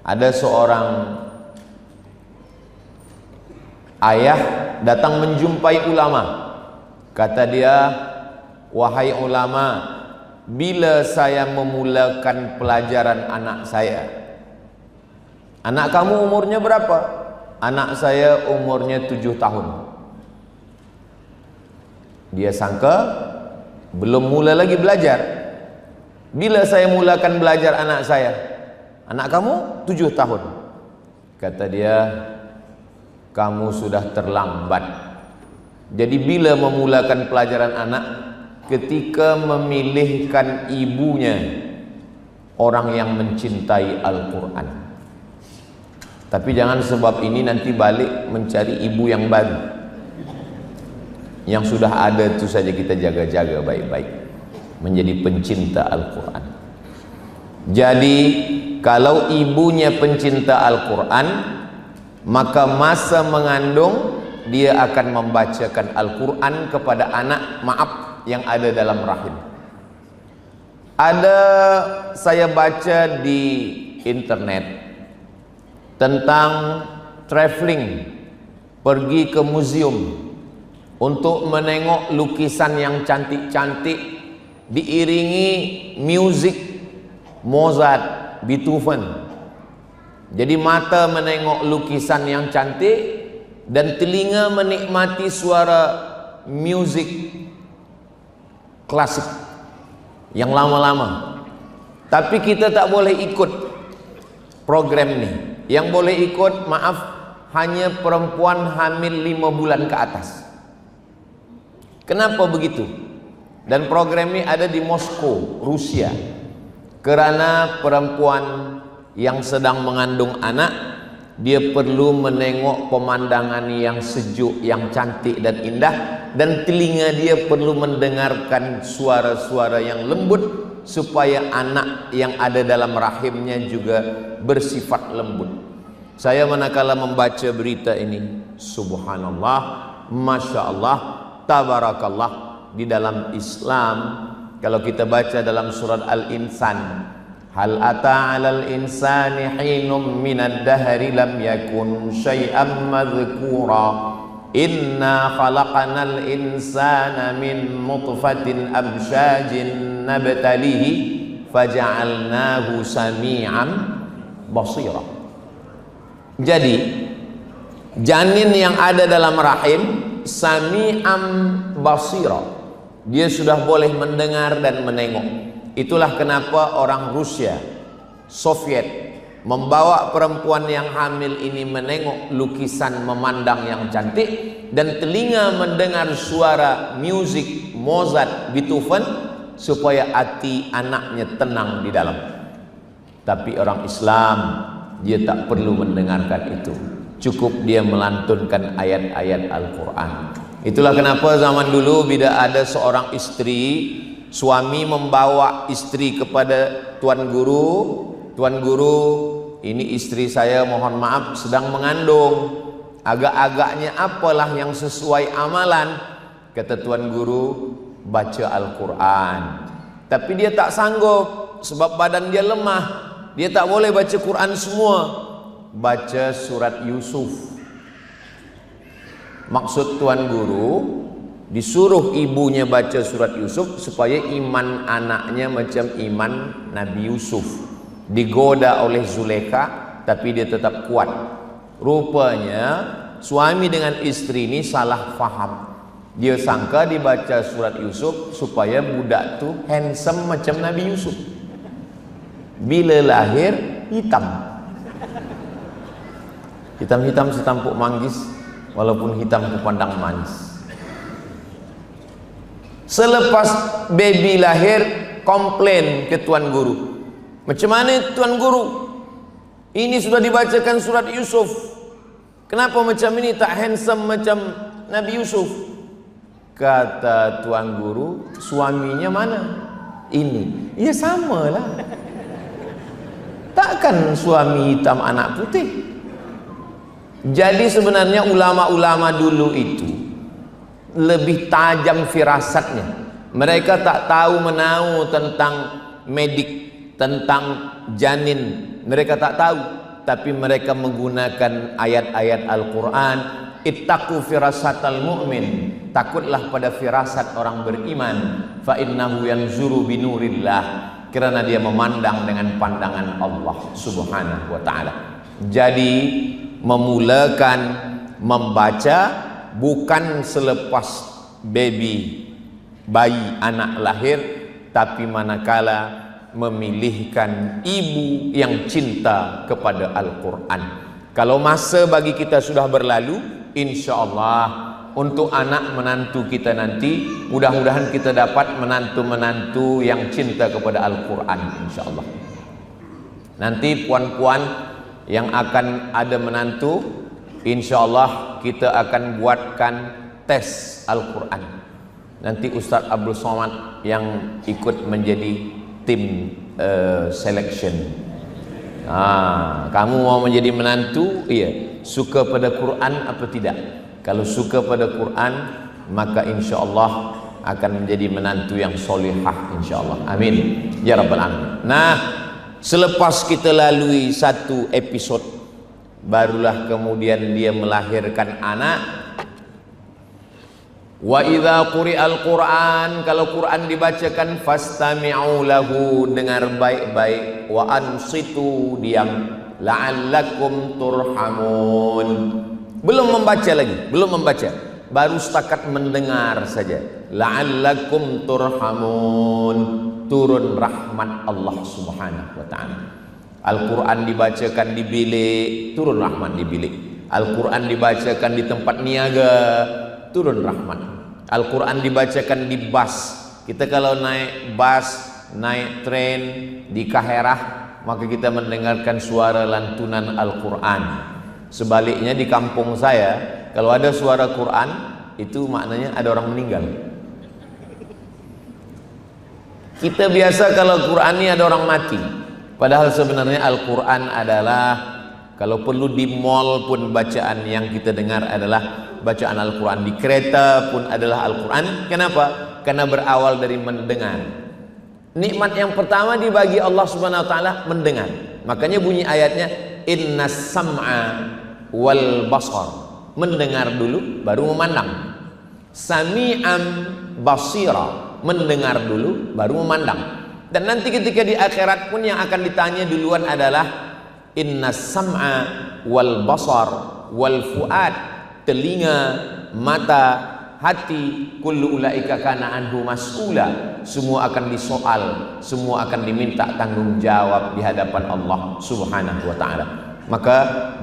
Ada seorang ayah datang menjumpai ulama. Kata dia, wahai ulama, bila saya memulakan pelajaran anak saya? Anak kamu umurnya berapa? Anak saya umurnya 7 tahun. Dia sangka belum mula lagi belajar. Bila saya mulakan belajar anak saya? Anak kamu 7 tahun. Kata dia, kamu sudah terlambat. Jadi bila memulakan pelajaran anak? Ketika memilihkan ibunya orang yang mencintai Al-Quran. Tapi jangan sebab ini nanti balik mencari ibu yang baru. Yang sudah ada itu saja kita jaga-jaga baik-baik, menjadi pencinta Al-Quran. Jadi kalau ibunya pencinta Al-Quran, maka masa mengandung dia akan membacakan Al-Quran kepada anak, maaf, yang ada dalam rahim. Ada, saya baca di internet tentang traveling, pergi ke museum untuk menengok lukisan yang cantik-cantik diiringi musik Mozart, Beethoven. Jadi mata menengok lukisan yang cantik dan telinga menikmati suara musik klasik yang lama-lama. Tapi kita tak boleh ikut program ni. Yang boleh ikut, maaf, hanya perempuan hamil 5 bulan ke atas. Kenapa begitu? Dan program ini ada di Moskow, Rusia. Karena perempuan yang sedang mengandung anak, dia perlu menengok pemandangan yang sejuk, yang cantik dan indah, dan telinga dia perlu mendengarkan suara-suara yang lembut supaya anak yang ada dalam rahimnya juga bersifat lembut. Saya manakala membaca berita ini, subhanallah, masya Allah, tabarakallah, di dalam Islam kalau kita baca dalam surat Al-Insan, hal ata 'alal insani hinum minad dahri lam yakun syai'an madhkura inna khalaqanal insana min nutfatin amsyajin nabtalihi faja'alnahu sami'an basira. Jadi janin yang ada dalam rahim sami'an basira, dia sudah boleh mendengar dan menengok. Itulah kenapa orang Rusia, Soviet membawa perempuan yang hamil ini menengok lukisan, memandang yang cantik, dan telinga mendengar suara musik Mozart, Beethoven, supaya hati anaknya tenang di dalam. Tapi orang Islam, dia tak perlu mendengarkan itu, cukup dia melantunkan ayat-ayat Al-Quran. Itulah kenapa zaman dulu bila ada seorang istri, suami membawa istri kepada tuan guru, tuan guru, ini istri saya mohon maaf sedang mengandung, agak-agaknya apalah yang sesuai amalan. Kata tuan guru, baca Al-Quran. Tapi dia tak sanggup sebab badan dia lemah, dia tak boleh baca Quran semua. Baca surat Yusuf. Maksud tuan guru, disuruh ibunya baca surat Yusuf supaya iman anaknya macam iman Nabi Yusuf. Digoda oleh Zulekha, tapi dia tetap kuat. Rupanya suami dengan istri ini salah faham. Dia sangka dibaca surat Yusuf supaya budak tu handsome macam Nabi Yusuf. Bila lahir hitam, hitam-hitam setampuk manggis, walaupun hitam kupandang manis. Selepas baby lahir, komplain ke tuan guru. Macam mana tuan guru? Ini sudah dibacakan surat Yusuf. Kenapa macam ini, tak handsome macam Nabi Yusuf? Kata tuan guru, suaminya mana? Ini. Ya samalah. Takkan suami hitam anak putih. Jadi sebenarnya ulama-ulama dulu itu lebih tajam firasatnya. Mereka tak tahu menau tentang medik, tentang janin, mereka tak tahu. tapi mereka menggunakan ayat-ayat Al-Quran. Ittaqu firasatal mu'min, takutlah pada firasat orang beriman. Fa innahu yanzuru binurillah, kerana dia memandang dengan pandangan Allah Subhanahu wa ta'ala. Jadi memulakan membaca bukan selepas bayi anak lahir, tapi manakala memilihkan ibu yang cinta kepada Al-Quran. Kalau masa bagi kita sudah berlalu, insya Allah untuk anak menantu kita nanti, mudah-mudahan kita dapat menantu-menantu yang cinta kepada Al-Quran, insya Allah. Nanti puan-puan yang akan ada menantu, insya Allah kita akan buatkan tes Al-Quran. Nanti Ustaz Abdul Somad yang ikut menjadi tim selection. Kamu mau menjadi menantu? Iya. Suka pada Quran apa tidak? Kalau suka pada Quran, maka insya Allah akan menjadi menantu yang solihah, insya Allah. Amin ya rabbal alamin. Nah, selepas kita lalui satu episode, barulah kemudian dia melahirkan anak. Wa idza quri'al Qur'an, kalau Quran dibacakan, fastami'u lahu, dengar baik-baik, wa ansitu, diam, la'allakum turhamun. Belum membaca lagi, belum membaca, baru setakat mendengar saja. La'allakum turhamun, turun rahmat Allah Subhanahu wa ta'ala. Al-Quran dibacakan di bilik, turun rahmat di bilik. Al-Quran dibacakan di tempat niaga, turun rahmat. Al-Quran dibacakan di bus. Kita kalau naik bus, naik tren di Kaherah, maka kita mendengarkan suara lantunan Al-Quran. Sebaliknya di kampung saya, kalau ada suara Quran, itu maknanya ada orang meninggal. Kita biasa kalau Quran ini ada orang mati, padahal sebenarnya Al-Quran adalah, kalau perlu di mall pun bacaan yang kita dengar adalah bacaan Al-Quran, di kereta pun adalah Al-Quran. Kenapa? Karena berawal dari mendengar. Nikmat yang pertama dibagi Allah Subhanahu wa ta'ala, mendengar. Makanya bunyi ayatnya, innas sam'a wal basar, mendengar dulu baru memandang. Sami'an basira, mendengar dulu baru memandang. Dan nanti ketika di akhirat pun yang akan ditanya duluan adalah innas sam'a wal basar wal fuad, telinga, mata, hati, kullu ulaika kana anhu mas'ula, semua akan disoal, semua akan diminta tanggung jawab di hadapan Allah Subhanahu wa ta'ala. Maka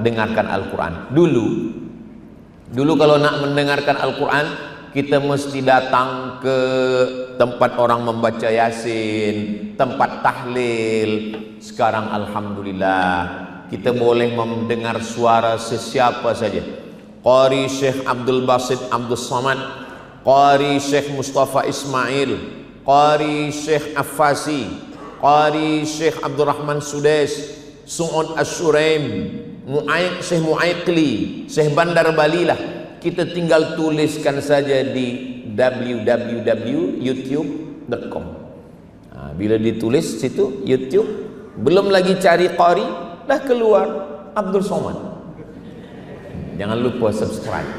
dengarkan Al-Quran dulu kalau nak mendengarkan Al-Quran, kita mesti datang ke tempat orang membaca Yasin, tempat tahlil. Sekarang alhamdulillah kita boleh mendengar suara sesiapa saja. Qari Syekh Abdul Basit Abdul Samad, Qari Syekh Mustafa Ismail, Qari Syekh Affasi, Qari Syekh Abdul Rahman Sudais, Su'ud Asyuraim, Syekh Mu'aikli, Syekh Bandar Balilah. Kita tinggal tuliskan saja di www.youtube.com. Bila ditulis situ YouTube, belum lagi cari Qari, dah keluar Abdul Somad. Jangan lupa subscribe.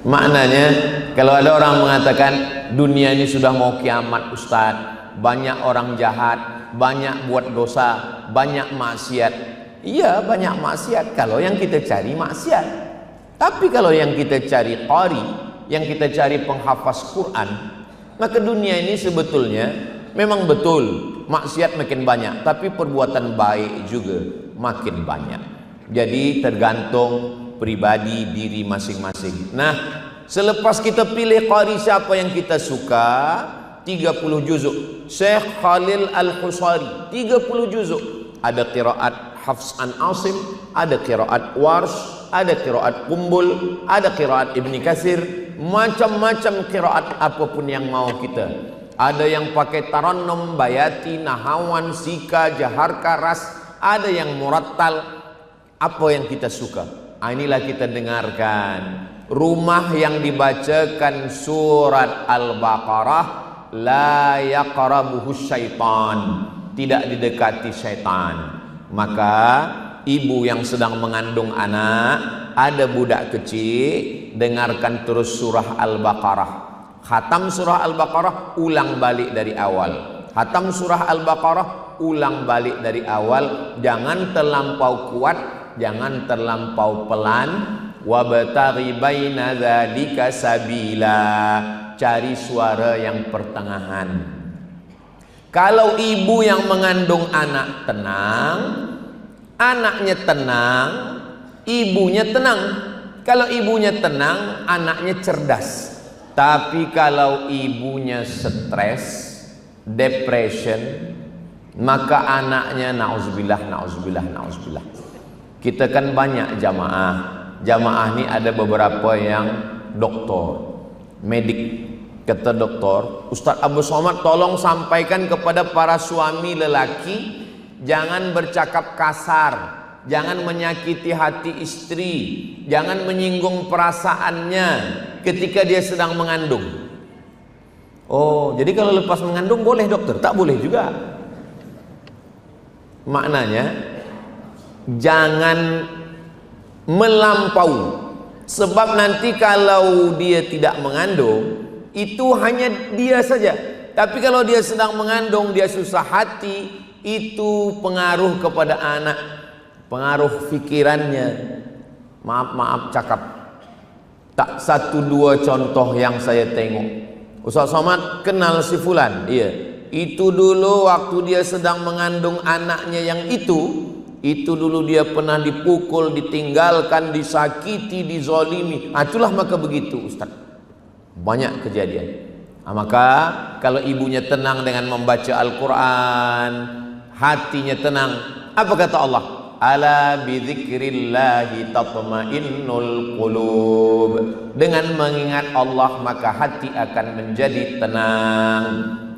Maknanya, kalau ada orang mengatakan dunia ini sudah mau kiamat Ustaz, banyak orang jahat, banyak buat dosa, banyak maksiat. Iya, banyak maksiat kalau yang kita cari maksiat. Tapi kalau yang kita cari qari, yang kita cari penghafaz Quran, maka dunia ini sebetulnya memang betul maksiat makin banyak, tapi perbuatan baik juga makin banyak. Jadi tergantung pribadi diri masing-masing. Nah, selepas kita pilih qari siapa yang kita suka, 30 juzuk. Syekh Khalil Al-Husari 30 juzuk. Ada qiraat Hafs an Asim, ada qiraat Warsh, ada qiraat Kumbul, ada qiraat Ibni Katsir, macam-macam qiraat apapun yang mau kita. Ada yang pakai tarannum, bayati, nahawan, sika, jaharka, ras, ada yang murattal, apa yang kita suka. Inilah kita dengarkan. Rumah yang dibacakan surat Al-Baqarah, la yaqrabuhu syaitan, tidak didekati syaitan. Maka ibu yang sedang mengandung anak, ada budak kecil, dengarkan terus surah Al-Baqarah. Khatam surah Al-Baqarah, ulang balik dari awal. Khatam surah Al-Baqarah, ulang balik dari awal. Jangan terlampau kuat, jangan terlampau pelan. Wabtaghi baina dzalika sabila. Cari suara yang pertengahan. Kalau ibu yang mengandung anak tenang, anaknya tenang, ibunya tenang. Kalau ibunya tenang, anaknya cerdas. Tapi kalau ibunya stres, depression, maka anaknya nauzubillah, nauzubillah, nauzubillah. Kita kan banyak jamaah. Jamaah ini ada beberapa yang doktor, medik. Kata doktor, Ustaz Abu Somad tolong sampaikan kepada para suami lelaki, jangan bercakap kasar, jangan menyakiti hati istri, jangan menyinggung perasaannya ketika dia sedang mengandung. Oh, jadi kalau lepas mengandung boleh dokter? Tak boleh juga. Maknanya jangan melampau, sebab nanti kalau dia tidak mengandung itu hanya dia saja. Tapi kalau dia sedang mengandung, dia susah hati, itu pengaruh kepada anak, pengaruh pikirannya. Maaf cakap, tak satu dua contoh yang saya tengok. Ustaz Somad kenal si Fulan, iya. Itu dulu waktu dia sedang mengandung anaknya yang itu dulu dia pernah dipukul, ditinggalkan, disakiti, dizolimi. Itulah maka begitu Ustaz. Banyak kejadian. Maka kalau ibunya tenang dengan membaca Al-Quran, hatinya tenang. Apa kata Allah? Ala bidzikrillahi tatmainnul qulub. Dengan mengingat Allah maka hati akan menjadi tenang.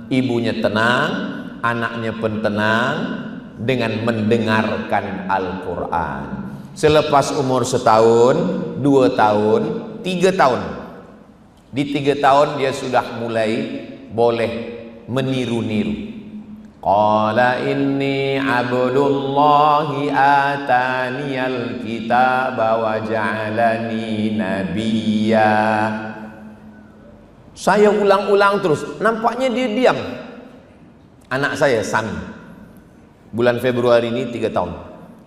Ibunya tenang, anaknya pun tenang dengan mendengarkan Al-Quran. Selepas umur 1 tahun, 2 tahun, 3 tahun. Di 3 tahun dia sudah mulai boleh meniru-niru. Qala inni abdullahi ataniyal kitaba wa ja'alani nabiyya. Saya ulang-ulang terus, nampaknya dia diam. Anak saya San, bulan Februari ini 3 tahun.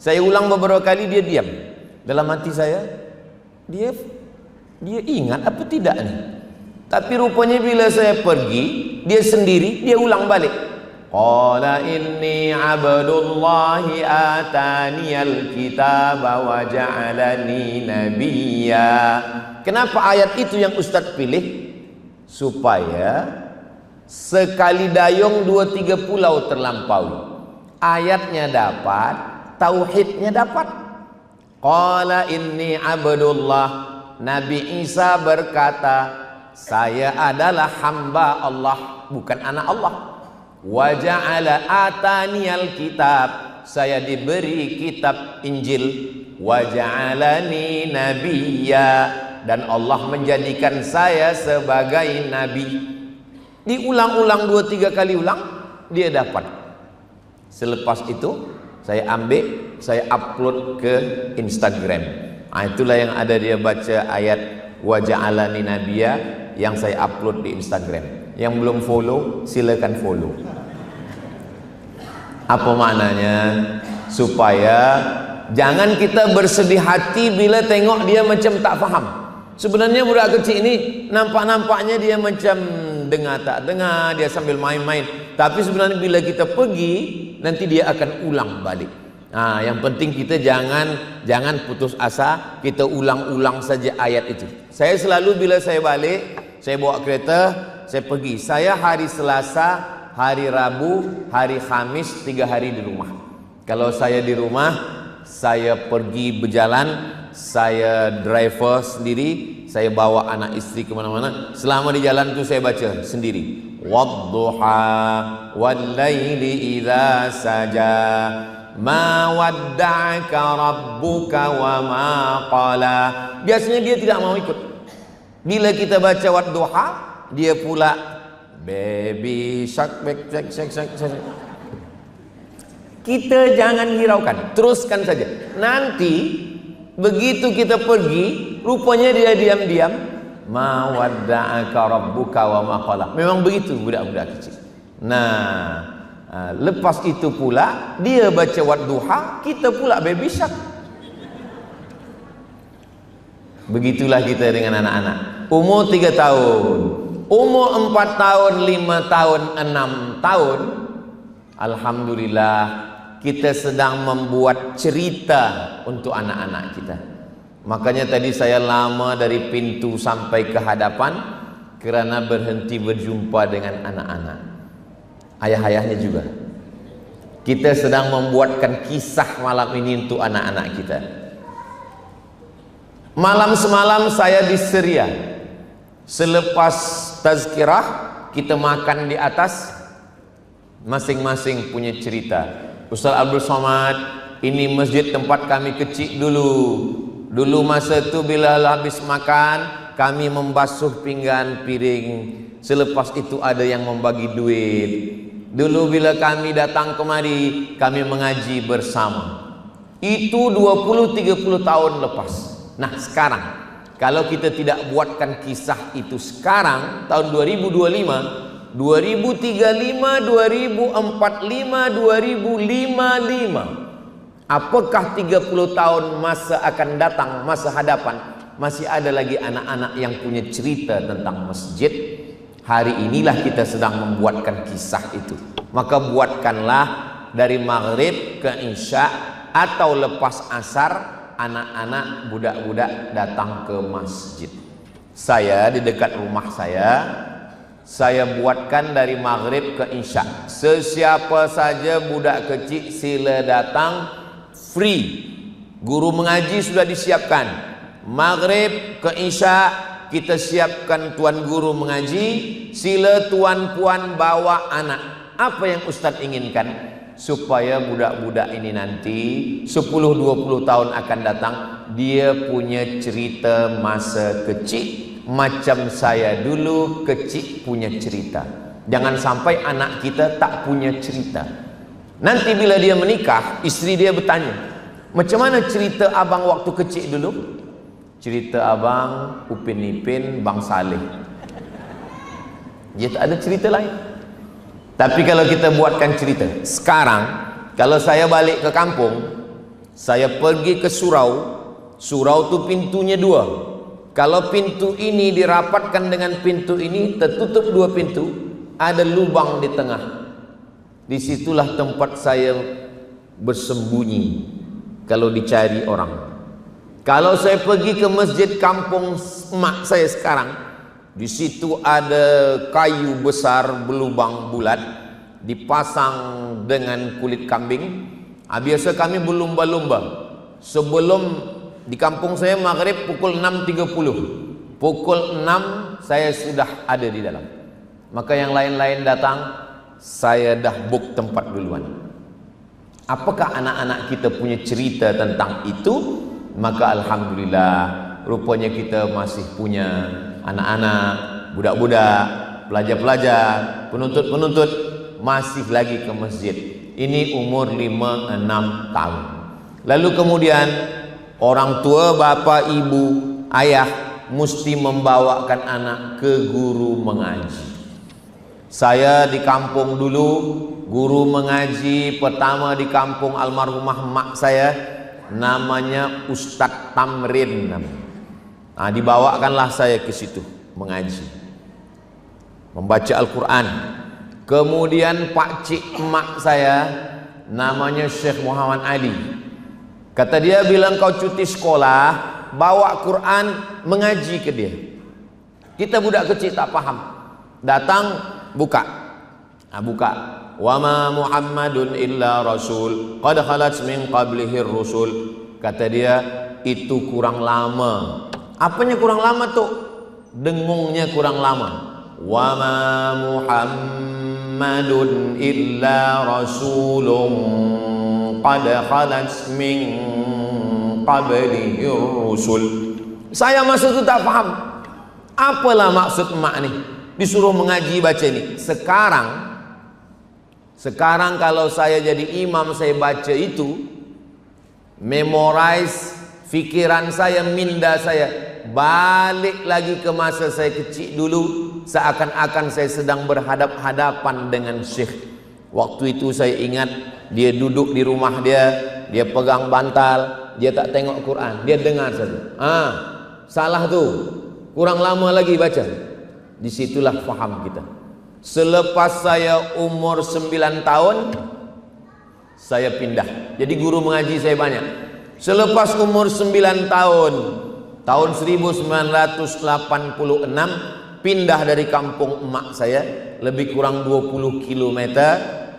Saya ulang beberapa kali, dia diam. Dalam hati saya, dia ingat apa tidak nih? Tapi rupanya bila saya pergi, dia sendiri, dia ulang balik. Qala inni abdullahi ataniyal kitaba wa ja'alani nabiyya. Kenapa ayat itu yang Ustaz pilih? Supaya sekali dayung 2-3 pulau terlampaui. Ayatnya dapat, tauhidnya dapat. Qala inni abdullah. Nabi Isa berkata, saya adalah hamba Allah, bukan anak Allah. Wa ja'ala ataniyal kitab. Saya diberi kitab Injil. Wa ja'alani nabiyya. Dan Allah menjadikan saya sebagai nabi. Diulang-ulang 2-3 kali ulang, dia dapat. Selepas itu saya ambil, saya upload ke Instagram. Itulah yang ada dia baca ayat wa ja'alani nabiyya yang saya upload di Instagram. Yang belum follow silakan follow. Apa maknanya? Supaya jangan kita bersedih hati bila tengok dia macam tak faham. Sebenarnya budak kecil ini nampak-nampaknya dia macam dengar tak dengar, dia sambil main-main. Tapi sebenarnya bila kita pergi, nanti dia akan ulang balik. Yang penting kita jangan putus asa, kita ulang-ulang saja ayat itu. Saya selalu bila saya balik, saya bawa kereta, saya pergi. Saya hari Selasa, hari Rabu, hari Khamis 3 hari di rumah. Kalau saya di rumah, saya pergi berjalan, saya driver sendiri, saya bawa anak istri kemana-mana. Selama di jalan itu saya baca sendiri. Wadduha wal-laili idza saja. Ma wadda'aka rabbuka wa ma qala. Biasanya dia tidak mau ikut. Bila kita baca wadduha, dia pula baby shark. Kita jangan hiraukan, teruskan saja. Nanti begitu kita pergi, rupanya dia diam-diam, ma wadda'aka rabbuka wa ma qala. Memang begitu budak-budak kecil. Nah, lepas itu pula dia baca wadduha, kita pula baby shark. Begitulah kita dengan anak-anak. Umur 3 tahun, umur 4 tahun, 5 tahun, 6 tahun, alhamdulillah kita sedang membuat cerita untuk anak-anak kita. Makanya tadi saya lama dari pintu sampai ke hadapan kerana berhenti berjumpa dengan anak-anak. Ayah-ayahnya juga. Kita sedang membuatkan kisah malam ini untuk anak-anak kita. Malam semalam saya di Syria. Selepas tazkirah kita makan di atas, masing-masing punya cerita. Ustaz Abdul Somad, ini masjid tempat kami kecil dulu. Dulu masa itu bila habis makan, kami membasuh pinggan piring. Selepas itu ada yang membagi duit. Dulu bila kami datang kemari, kami mengaji bersama. Itu 20-30 tahun lepas. Nah sekarang, kalau kita tidak buatkan kisah itu sekarang, tahun 2025, 2035, 2045, 2055, apakah 30 tahun masa akan datang, masa hadapan, masih ada lagi anak-anak yang punya cerita tentang masjid? Hari inilah kita sedang membuatkan kisah itu. Maka buatkanlah dari maghrib ke isya atau lepas asar, anak-anak budak-budak datang ke masjid. Saya di dekat rumah saya buatkan dari maghrib ke isya. Sesiapa saja budak kecil sila datang, free. Guru mengaji sudah disiapkan. Maghrib ke isya kita siapkan tuan guru mengaji. Sila tuan puan bawa anak. Apa yang Ustaz inginkan? Supaya budak-budak ini nanti 10-20 tahun akan datang, dia punya cerita masa kecil. Macam saya dulu kecil punya cerita. Jangan sampai anak kita tak punya cerita. Nanti bila dia menikah, istri dia bertanya, macam mana cerita abang waktu kecil dulu? Cerita abang Upin Ipin, Bang Saleh. Dia tak ada cerita lain. Tapi kalau kita buatkan cerita sekarang, kalau saya balik ke kampung, saya pergi ke surau. Surau tu pintunya 2. Kalau pintu ini dirapatkan dengan pintu ini, tertutup 2 pintu, ada lubang di tengah. Disitulah tempat saya bersembunyi kalau dicari orang. Kalau saya pergi ke masjid kampung emak saya sekarang, di situ ada kayu besar berlubang bulat, dipasang dengan kulit kambing. Biasa kami berlumba-lumba. Sebelum di kampung saya maghrib pukul 6.30, pukul 6 saya sudah ada di dalam. Maka yang lain-lain datang, saya dah book tempat duluan. Apakah anak-anak kita punya cerita tentang itu? Maka alhamdulillah, rupanya kita masih punya anak-anak, budak-budak, pelajar-pelajar, penuntut-penuntut masih lagi ke masjid. Ini umur 5-6 tahun. Lalu kemudian orang tua, bapa, ibu, ayah mesti membawakan anak ke guru mengaji. Saya di kampung dulu, guru mengaji pertama di kampung almarhumah mak saya, namanya Ustadz Tamrin. Nah, dibawakanlah saya ke situ mengaji, membaca Al-Quran. Kemudian pak cik emak saya namanya Syekh Muhammad Ali. Kata dia, bilang kau cuti sekolah, bawa Quran mengaji ke dia. Kita budak kecil tak paham. Datang, buka. Buka. Wa ma Muhammadun illa rasul qad khalat min qablihi rusul. Kata dia, itu kurang lama. Apanya kurang lama tuh? Dengungnya kurang lama. Wa ma Muhammadun illa rasulun qad khalat min qablihi rusul. Saya masa itu tak faham. Apalah maksud emak ni? Disuruh mengaji baca ni. Sekarang Sekarang kalau saya jadi imam, saya baca itu, memorize, fikiran saya, minda saya balik lagi ke masa saya kecil dulu, seakan-akan saya sedang berhadap-hadapan dengan syekh. Waktu itu saya ingat dia duduk di rumah dia pegang bantal, dia tak tengok Quran, dia dengar saja. Salah tuh, kurang lama lagi baca. Disitulah faham kita. Selepas saya umur 9 tahun, saya pindah. Jadi guru mengaji saya banyak. Selepas umur 9 tahun, tahun 1986, pindah dari kampung emak saya, lebih kurang 20 km,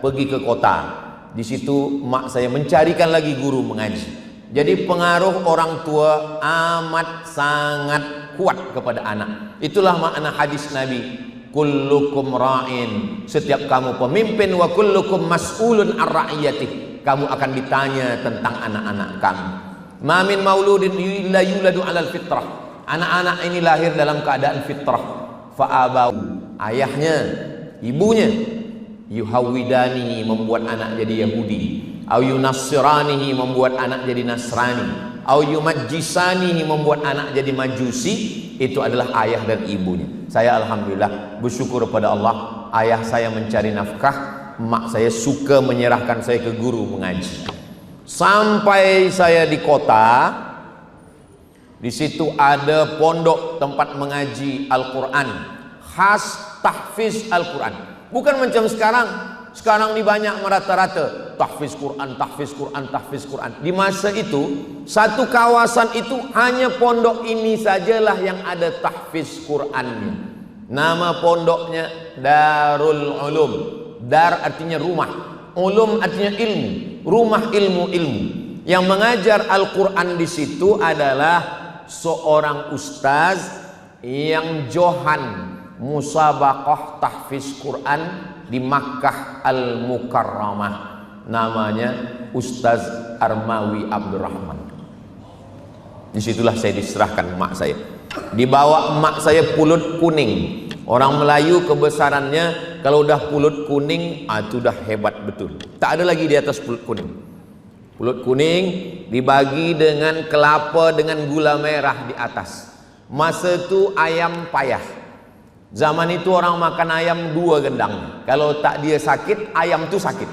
pergi ke kota. Di situ emak saya mencarikan lagi guru mengaji. Jadi pengaruh orang tua amat sangat kuat kepada anak. Itulah makna hadis Nabi, kullukum ra'in, setiap kamu pemimpin, wa kullukum mas'ulun ar ra'iyatih, kamu akan ditanya tentang anak-anak kamu. Ma min mauludin illa yuladu 'alal fitrah, anak-anak ini lahir dalam keadaan fitrah. Fa abau, ayahnya, ibunya, yuhawidani, membuat anak jadi Yahudi, au yunassiranihi, membuat anak jadi Nasrani, au yumajjisanihi, membuat anak jadi Majusi. Itu adalah ayah dan ibunya. Saya alhamdulillah bersyukur kepada Allah, ayah saya mencari nafkah, emak saya suka menyerahkan saya ke guru mengaji. Sampai saya di kota, di situ ada pondok tempat mengaji Al-Quran, khas tahfiz Al-Quran. Bukan macam sekarang. Sekarang ini banyak merata-rata tahfiz Quran, tahfiz Quran, tahfiz Quran. Di masa itu, satu kawasan itu hanya pondok ini sajalah yang ada tahfiz Qurannya. Nama pondoknya Darul Ulum. Dar artinya rumah, ulum artinya ilmu, rumah ilmu-ilmu. Yang mengajar Al-Quran di situ adalah seorang ustaz yang johan musabaqah tahfiz Quran di Makkah Al-Mukarramah, namanya Ustaz Armawi Abdurrahman. Disitulah saya diserahkan emak saya. Dibawa emak saya pulut kuning. Orang Melayu kebesarannya kalau udah pulut kuning, itu udah hebat betul. Tak ada lagi di atas pulut kuning. Pulut kuning dibagi dengan kelapa dengan gula merah di atas. Masa itu ayam payah. Zaman itu orang makan ayam 2 gendang. Kalau tak dia sakit, ayam tu sakit.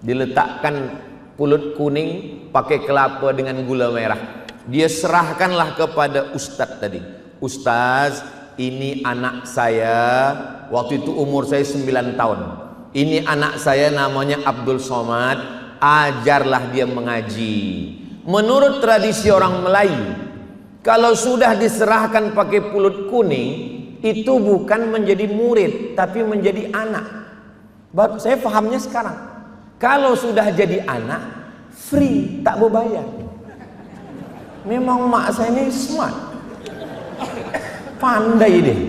Diletakkan pulut kuning pakai kelapa dengan gula merah. Dia serahkanlah kepada ustaz tadi. Ustaz, ini anak saya, waktu itu umur saya 9 tahun. Ini anak saya namanya Abdul Somad, ajarlah dia mengaji. Menurut tradisi orang Melayu, kalau sudah diserahkan pakai pulut kuning, itu bukan menjadi murid, tapi menjadi anak. Baru saya pahamnya sekarang. Kalau sudah jadi anak, free, tak berbayar. Memang mak saya ini smart, pandai deh.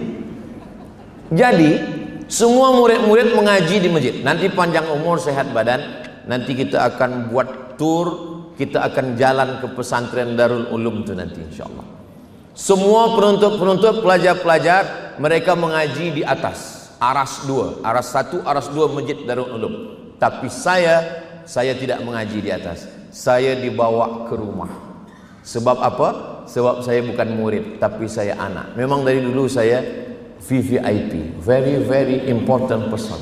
Jadi semua murid-murid mengaji di masjid. Nanti panjang umur, sehat badan, nanti kita akan buat tour. Kita akan jalan ke pesantren Darul Ulum itu nanti insyaallah. Semua penuntut-penuntut, pelajar-pelajar, mereka mengaji di atas aras 2, aras 1, aras 2 masjid Darul Ulum. Tapi saya tidak mengaji di atas. Saya dibawa ke rumah. Sebab apa? Sebab saya bukan murid, tapi saya anak. Memang dari dulu saya VVIP, very very important person.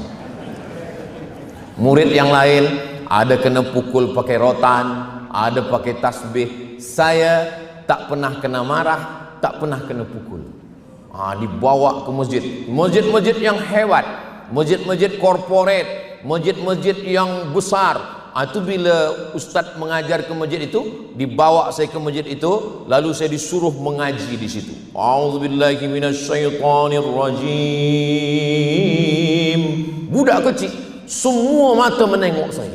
Murid yang lain ada kena pukul pakai rotan, ada pakai tasbih. Saya tak pernah kena marah, tak pernah kena pukul. Dibawa ke masjid, masjid-masjid yang hebat, masjid-masjid korporat, masjid-masjid yang besar. Itu bila ustaz mengajar ke masjid itu, dibawa saya ke masjid itu, lalu saya disuruh mengaji di situ. A'udzubillahi minasyaitonirrajim. Budak kecil, semua mata menengok saya.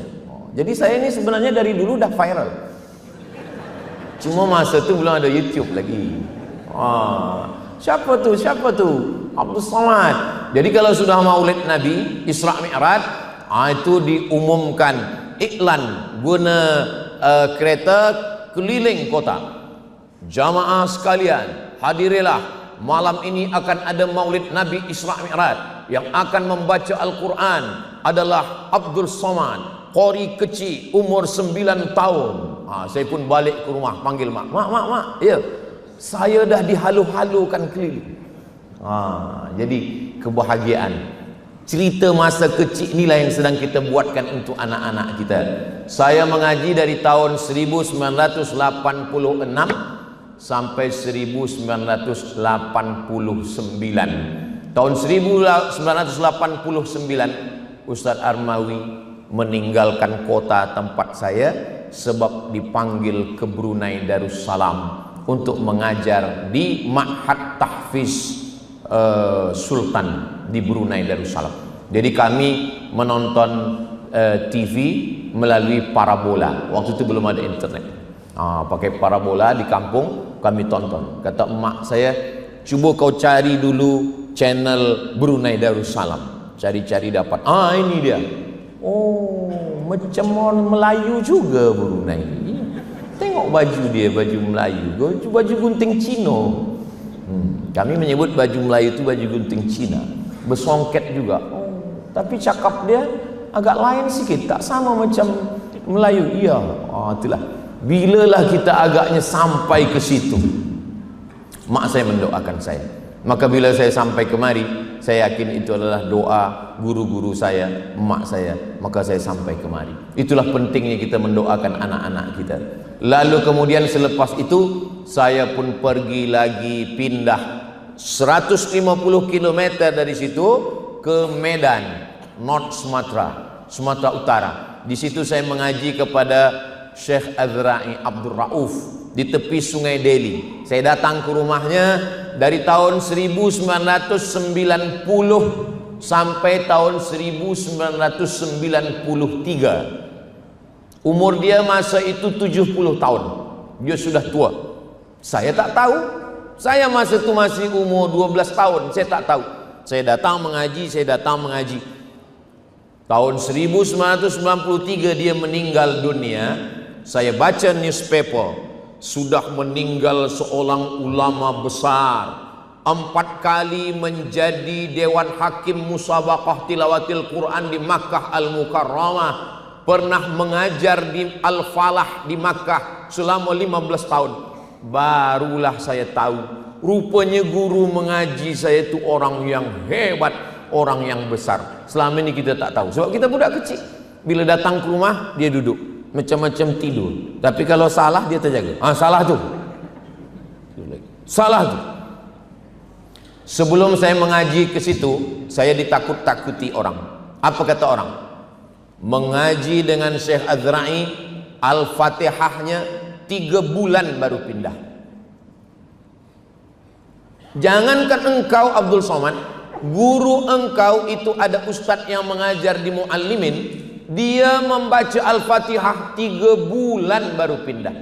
Jadi saya ini sebenarnya dari dulu dah viral. Cuma masa tu belum ada YouTube lagi. Siapa tu? Abdul Somad. Jadi kalau sudah Maulid Nabi, Isra Mi'raj, itu diumumkan iklan guna kereta keliling kota. Jamaah sekalian, hadirilah malam ini akan ada maulid Nabi Isra Mi'raj. Yang akan membaca Al-Quran adalah Abdul Somad, qori kecil, umur 9 tahun. Saya pun balik ke rumah, panggil mak. Mak, ya, saya dah dihalu-halukan keliling. Jadi kebahagiaan. Cerita masa kecil inilah yang sedang kita buatkan untuk anak-anak kita. Saya mengaji dari tahun 1986 sampai 1989. Tahun 1989 Ustaz Armawi meninggalkan kota tempat saya sebab dipanggil ke Brunei Darussalam untuk mengajar di Ma'had Tahfiz Sultan di Brunei Darussalam. Jadi kami menonton TV melalui parabola. Waktu itu belum ada internet. Pakai parabola di kampung kami tonton. Kata emak saya, coba kau cari dulu channel Brunei Darussalam. Cari-cari dapat. Ini dia. Oh, macam orang Melayu juga Brunei. Tengok baju dia, baju Melayu. Baju gunting Cina. Kami menyebut baju Melayu itu baju gunting Cina, bersongket juga. Tapi cakap dia agak lain sikit, tak sama macam Melayu. Iya, itulah. Bilalah kita agaknya sampai ke situ, mak saya mendoakan saya. Maka bila saya sampai kemari, saya yakin itu adalah doa guru-guru saya, emak saya. Maka saya sampai kemari. Itulah pentingnya kita mendoakan anak-anak kita. Lalu kemudian selepas itu saya pun pergi lagi, pindah 150 km dari situ ke Medan, North Sumatera, Sumatera Utara. Di situ saya mengaji kepada Syekh Azra'i Abdul Rauf di tepi Sungai Deli. Saya datang ke rumahnya dari tahun 1990 sampai tahun 1993. Umur dia masa itu 70 tahun. Dia sudah tua. Saya tak tahu. Saya masa itu masih umur 12 tahun. Saya tak tahu. Saya datang mengaji. Tahun 1993 dia meninggal dunia. Saya baca newspaper, sudah meninggal seorang ulama besar, 4 kali menjadi Dewan Hakim Musabaqah Tilawatil Quran di Makkah Al-Mukarramah, pernah mengajar di Al-Falah di Makkah selama 15 tahun. Barulah saya tahu, rupanya guru mengaji saya itu orang yang hebat, orang yang besar. Selama ini kita tak tahu, sebab kita budak kecil. Bila datang ke rumah, dia duduk macam-macam tidur, tapi kalau salah dia terjaga. Salah tu, salah tu. Sebelum saya mengaji ke situ, saya ditakut-takuti orang. Apa kata orang? Mengaji dengan Syekh Azra'i, Al-Fatihahnya 3 bulan baru pindah. Jangankan engkau Abdul Somad, guru engkau itu ada ustadz yang mengajar di Muallimin, dia membaca Al-Fatihah 3 bulan baru pindah.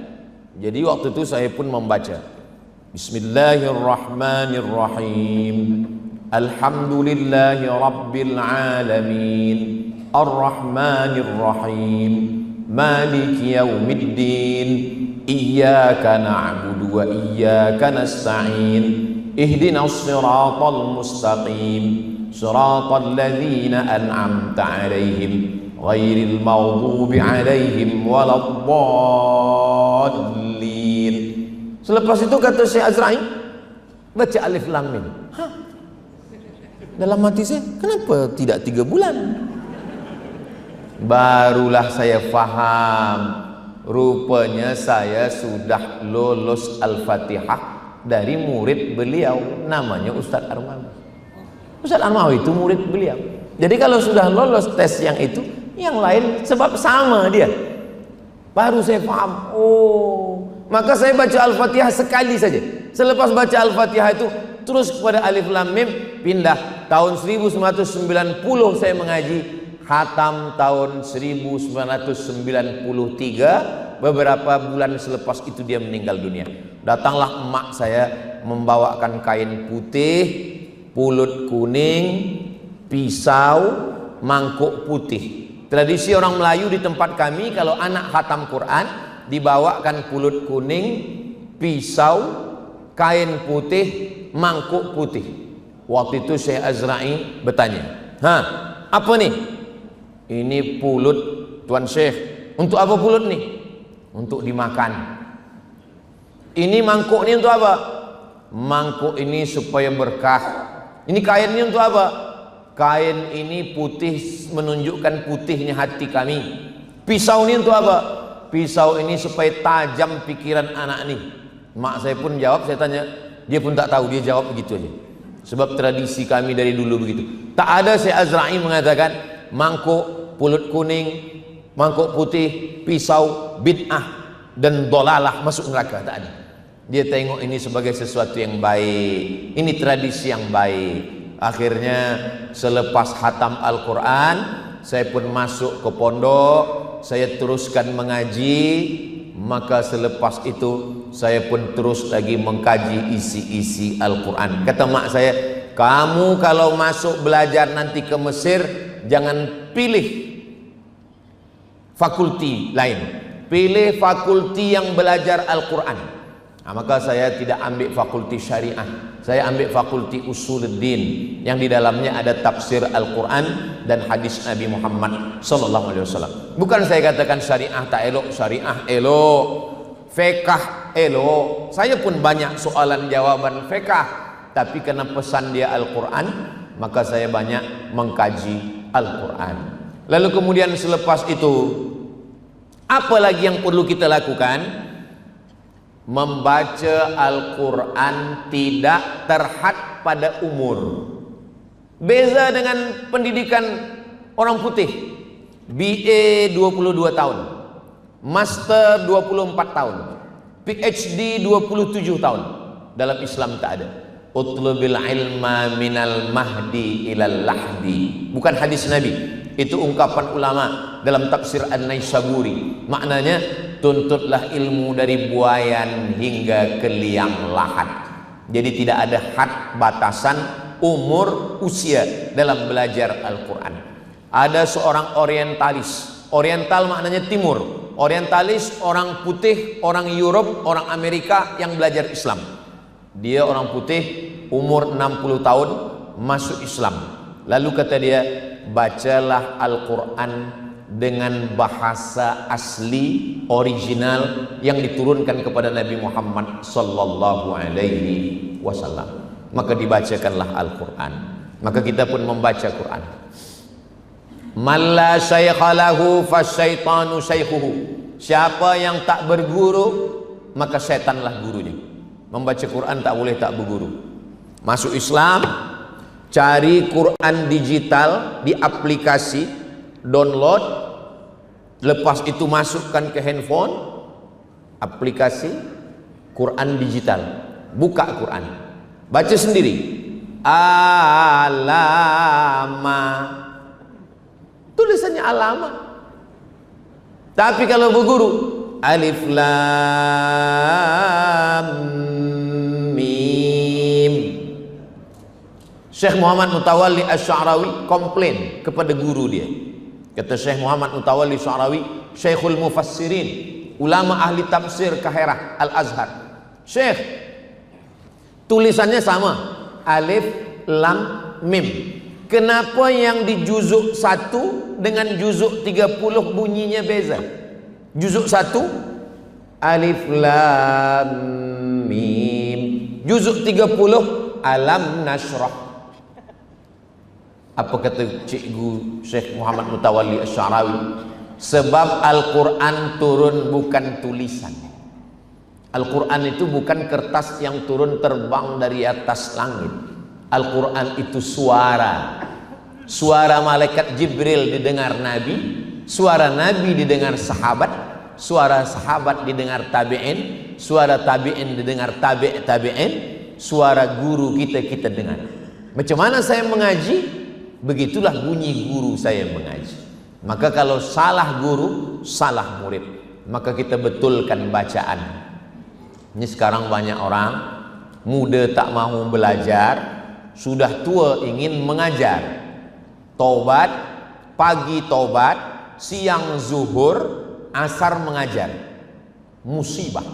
Jadi waktu itu saya pun membaca Bismillahirrahmanirrahim, Alhamdulillahi Rabbil Alamin, Ar-Rahmanirrahim, Maliki Yawmiddin, Iyyaka na'budu wa iyyaka nasta'in, Ihdinas siratal mustaqim, Siratal ladzina an'amta 'alaihim, ghairil maghdubi 'alaihim waladdallin. Selepas itu kata Syekh Azra'i, baca Alif Lam Mim. Dalam hati saya, kenapa tidak 3 bulan? Barulah saya faham, rupanya saya sudah lulus Al-Fatihah dari murid beliau, namanya Ustaz Armawi. Ustaz Armawi itu murid beliau. Jadi kalau sudah lolos tes yang itu, yang lain sebab sama dia. Baru saya faham. Maka saya baca Al-Fatihah sekali saja. Selepas baca Al-Fatihah itu terus kepada Alif Lam Mim, pindah. Tahun 1990 saya mengaji, khatam tahun 1993. Beberapa bulan selepas itu dia meninggal dunia. Datanglah emak saya membawakan kain putih, pulut kuning, pisau, mangkuk putih. Tradisi orang Melayu di tempat kami, kalau anak khatam Quran dibawakan pulut kuning, pisau, kain putih, mangkuk putih. Waktu itu Syekh Azra'i bertanya, apa nih? Ini pulut Tuan Syekh. Untuk apa pulut nih? Untuk dimakan. Ini mangkuk ini untuk apa? Mangkuk ini supaya berkah. Ini kain ini untuk apa? Kain ini putih, menunjukkan putihnya hati kami. Pisau ini untuk apa? Pisau ini supaya tajam pikiran anak nih. Mak saya pun jawab, saya tanya, dia pun tak tahu, dia jawab begitu aja. Sebab tradisi kami dari dulu begitu. Tak ada Syekh Azra'i mengatakan mangkuk pulut kuning, mangkuk putih, pisau, bid'ah dan dolalah masuk neraka. Tak ada. Dia tengok ini sebagai sesuatu yang baik. Ini tradisi yang baik. Akhirnya selepas khatam Al-Quran, saya pun masuk ke pondok, saya teruskan mengaji. Maka selepas itu saya pun terus lagi mengkaji isi-isi Al-Quran. Kata mak saya, kamu kalau masuk belajar nanti ke Mesir, jangan pilih fakulti lain, pilih fakulti yang belajar Al-Quran. Maka saya tidak ambil fakulti syariah, saya ambil fakulti usuluddin yang di dalamnya ada tafsir Al-Quran dan hadis Nabi Muhammad SAW. Bukan saya katakan syariah tak elok, syariah elok, fiqh elok. Saya pun banyak soalan jawaban fiqh, tapi karena pesan dia Al-Quran, maka saya banyak mengkaji Al-Quran. Lalu kemudian selepas itu, apa lagi yang perlu kita lakukan? Membaca Al-Quran tidak terhad pada umur. Beza dengan pendidikan orang putih. BA 22 tahun, Master 24 tahun, PhD 27 tahun. Dalam Islam tak ada. Utlubil ilma minal mahdi ilal lahdi. Bukan hadis Nabi, itu ungkapan ulama dalam tafsir An-Naisaburi. Maknanya, tuntutlah ilmu dari buayan hingga ke liang lahat. Jadi tidak ada had batasan umur usia dalam belajar Al-Quran. Ada seorang orientalis. Oriental maknanya timur. Orientalis orang putih, orang Europe, orang Amerika yang belajar Islam. Dia orang putih, umur 60 tahun masuk Islam. Lalu kata dia, bacalah Al-Quran dengan bahasa asli original yang diturunkan kepada Nabi Muhammad sallallahu alaihi wasallam. Maka dibacakanlah Al-Quran. Maka kita pun membaca Quran. Man la syaikha lahu fasyaitanu syaikhuhu. Siapa yang tak berguru, maka setanlah gurunya. Membaca Quran tak boleh tak berguru. Masuk Islam, cari Quran digital di aplikasi, download, lepas itu masukkan ke handphone, aplikasi Quran digital, buka Quran, baca sendiri. Alama, tulisannya alama. Tapi kalau berguru, alif lam mim. Syekh Muhammad Mutawalli Asy-Sya'rawi komplain kepada guru dia. Kata Syekh Muhammad Mutawalli Asy-Sya'rawi, Syekhul Mufassirin, ulama ahli tafsir Kahirah Al-Azhar. Syekh, tulisannya sama, alif lam mim. Kenapa yang di juzuk 1 dengan juzuk 30 bunyinya beza? Juzuk 1 alif lam mim, juzuk 30 alam nasrah. Apa kata cikgu Syekh Muhammad Mutawalli Asy-Sya'rawi? Sebab Al-Quran turun bukan tulisan. Al-Quran itu bukan kertas yang turun terbang dari atas langit. Al-Quran itu suara. Suara malaikat Jibril didengar Nabi, suara Nabi didengar sahabat, suara sahabat didengar tabi'in, suara tabi'in didengar tabi'in, suara guru kita dengar. Macam mana saya mengaji? Begitulah bunyi guru saya mengaji. Maka kalau salah guru, salah murid. Maka kita betulkan bacaan. Ini sekarang banyak orang muda tak mau belajar, sudah tua ingin mengajar. Taubat, pagi taubat, siang zuhur, asar mengajar. Musibah.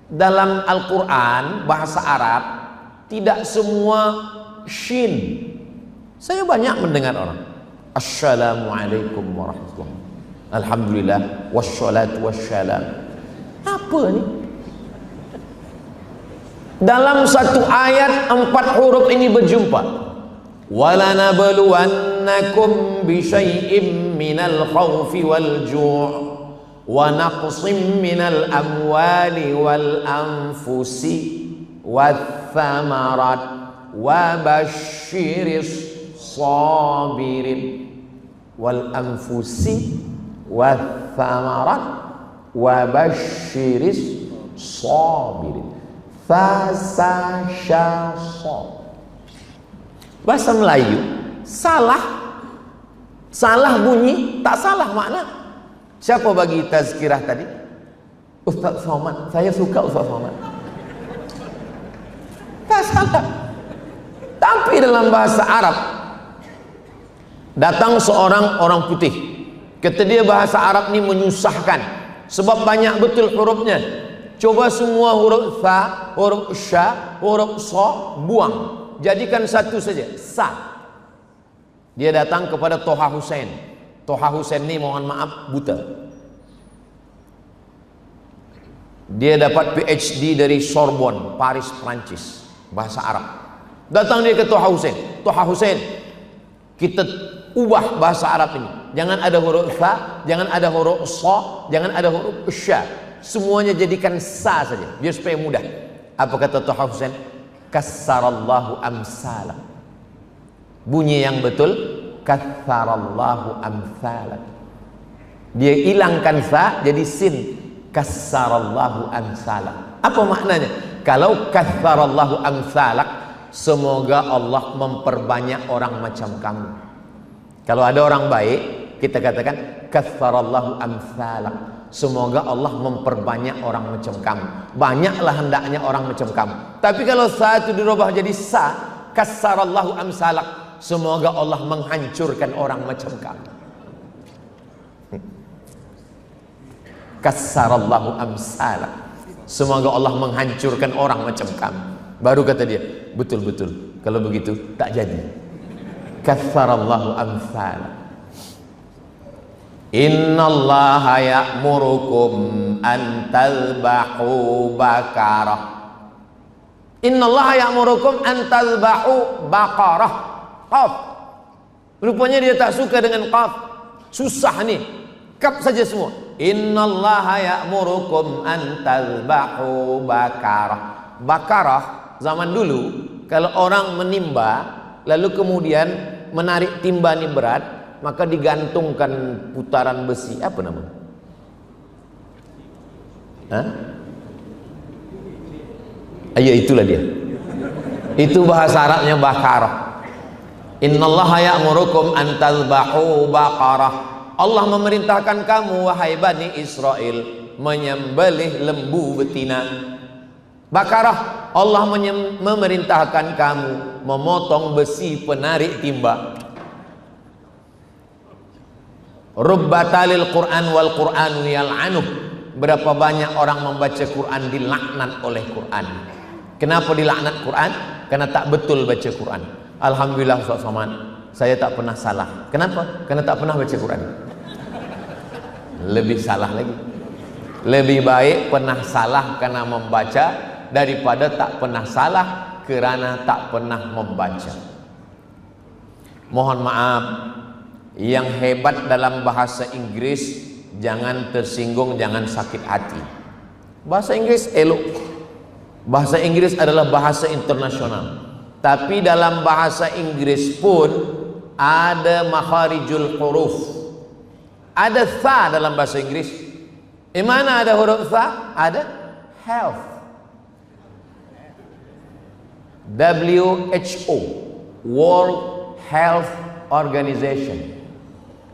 Dalam Al-Quran bahasa Arab tidak semua shin. Saya banyak mendengar orang, Assalamualaikum warahmatullahi wabarakatuh, alhamdulillah wassalatu wassalam. Apa ni? Dalam satu ayat 4 huruf ini berjumpa. وَلَنَبْلُوَنَّكُمْ بِشَيْءٍ مِّنَ الْخَوْفِ وَالْجُوعِ وَنَقْصٍ مِّنَ الْأَمْوَالِ وَالْأَنفُسِ وَالثَّمَرَاتِ وَبَشِّرِ الصَّابِرِينَ وَالْأَنفُسِ وَالثَّمَرَاتِ وَبَشِّرِ الصَّابِرِينَ. Fasasyasa. Bahasa Melayu salah bunyi, tak salah makna. Siapa bagi tazkirah tadi? Ustaz Somad. Saya suka Ustaz Somad. Tak salah. Tapi dalam bahasa Arab, datang seorang orang putih, kata dia bahasa Arab ni menyusahkan sebab banyak betul hurufnya. Coba semua huruf tha, huruf sya, huruf so buang, jadikan satu saja, sa. Dia datang kepada Toha Hussein. Toha Hussein ni mohon maaf buta. Dia dapat PhD dari Sorbonne, Paris, Prancis, bahasa Arab. Datang dia ke Toha Hussein. Toha Hussein, kita ubah bahasa Arab ini. Jangan ada huruf tha, jangan ada huruf so, jangan ada huruf sya. Semuanya jadikan sa saja, biar supaya mudah. Apa kata Toha Hussein? Kassarallahu amsalah. Bunyi yang betul, kassarallahu amsalah. Dia hilangkan sa jadi sin, kassarallahu amsalah. Apa maknanya? Kalau kassarallahu amsalah, semoga Allah memperbanyak orang macam kamu. Kalau ada orang baik, kita katakan kassarallahu amsalah. Semoga Allah memperbanyak orang macam kamu. Banyaklah hendaknya orang macam kamu. Tapi kalau sa itu dirubah jadi sa, kassarallahu amsalak, semoga Allah menghancurkan orang macam kamu. Kassarallahu amsalak, semoga Allah menghancurkan orang macam kamu. Baru kata dia, betul-betul. Kalau begitu tak jadi. Kassarallahu amsalak. Innallaha ya'murukum an tadhbahu bakarah. Innallaha ya'murukum an tadhbahu bakarah. Qaf. Rupanya dia tak suka dengan qaf. Susah nih. Kaf saja semua. Innallaha ya'murukum an tadhbahu bakarah. Bakarah zaman dulu kalau orang menimba lalu kemudian menarik timba ini berat, maka digantungkan putaran besi, apa namanya? Ayo itulah dia. Itu bahasa Arabnya bakarah. Innallaha ya'murukum an tadhbahu bakarah. Allah memerintahkan kamu wahai Bani Israel menyembelih lembu betina. Bakarah, Allah memerintahkan kamu memotong besi penarik timba. Rubbatalil Quran wal Quranu yal'anuh. Berapa banyak orang membaca Quran dilaknat oleh Quran. Kenapa dilaknat Quran? Karena tak betul baca Quran. Alhamdulillah Ustaz Somad, saya tak pernah salah. Kenapa? Karena tak pernah baca Quran. Lebih salah lagi. Lebih baik pernah salah karena membaca daripada tak pernah salah kerana tak pernah membaca. Mohon maaf, yang hebat dalam bahasa Inggris jangan tersinggung, jangan sakit hati. Bahasa Inggris elok. Bahasa Inggris adalah bahasa internasional. Tapi dalam bahasa Inggris pun ada makharijul huruf. Ada tha dalam bahasa Inggris. Mana ada huruf tha? Ada health. WHO, World Health Organization.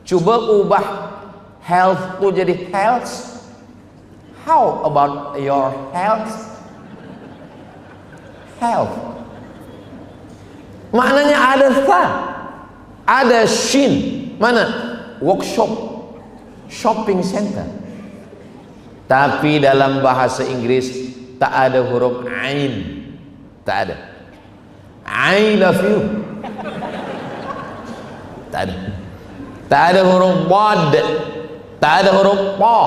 Coba ubah health tu jadi health. How about your health? Health. Maknanya ada tha, ada shin. Mana? Workshop, shopping center. Tapi dalam bahasa Inggris tak ada huruf ain. Tak ada. I love you. Tak ada. Tak ada huruf bod, tak ada huruf pa.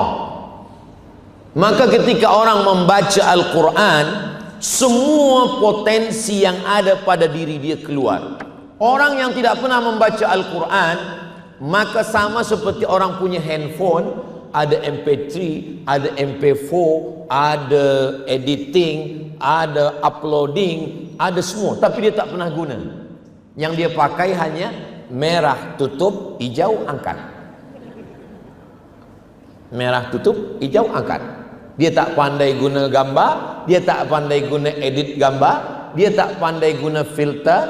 Maka ketika orang membaca Al-Quran, semua potensi yang ada pada diri dia keluar. Orang yang tidak pernah membaca Al-Quran, maka sama seperti orang punya handphone, ada MP3, ada MP4, ada editing, ada uploading, ada semua, tapi dia tak pernah guna. Yang dia pakai hanya merah tutup, hijau angkat. Merah tutup, hijau angkat. Dia tak pandai guna gambar, dia tak pandai guna edit gambar, dia tak pandai guna filter.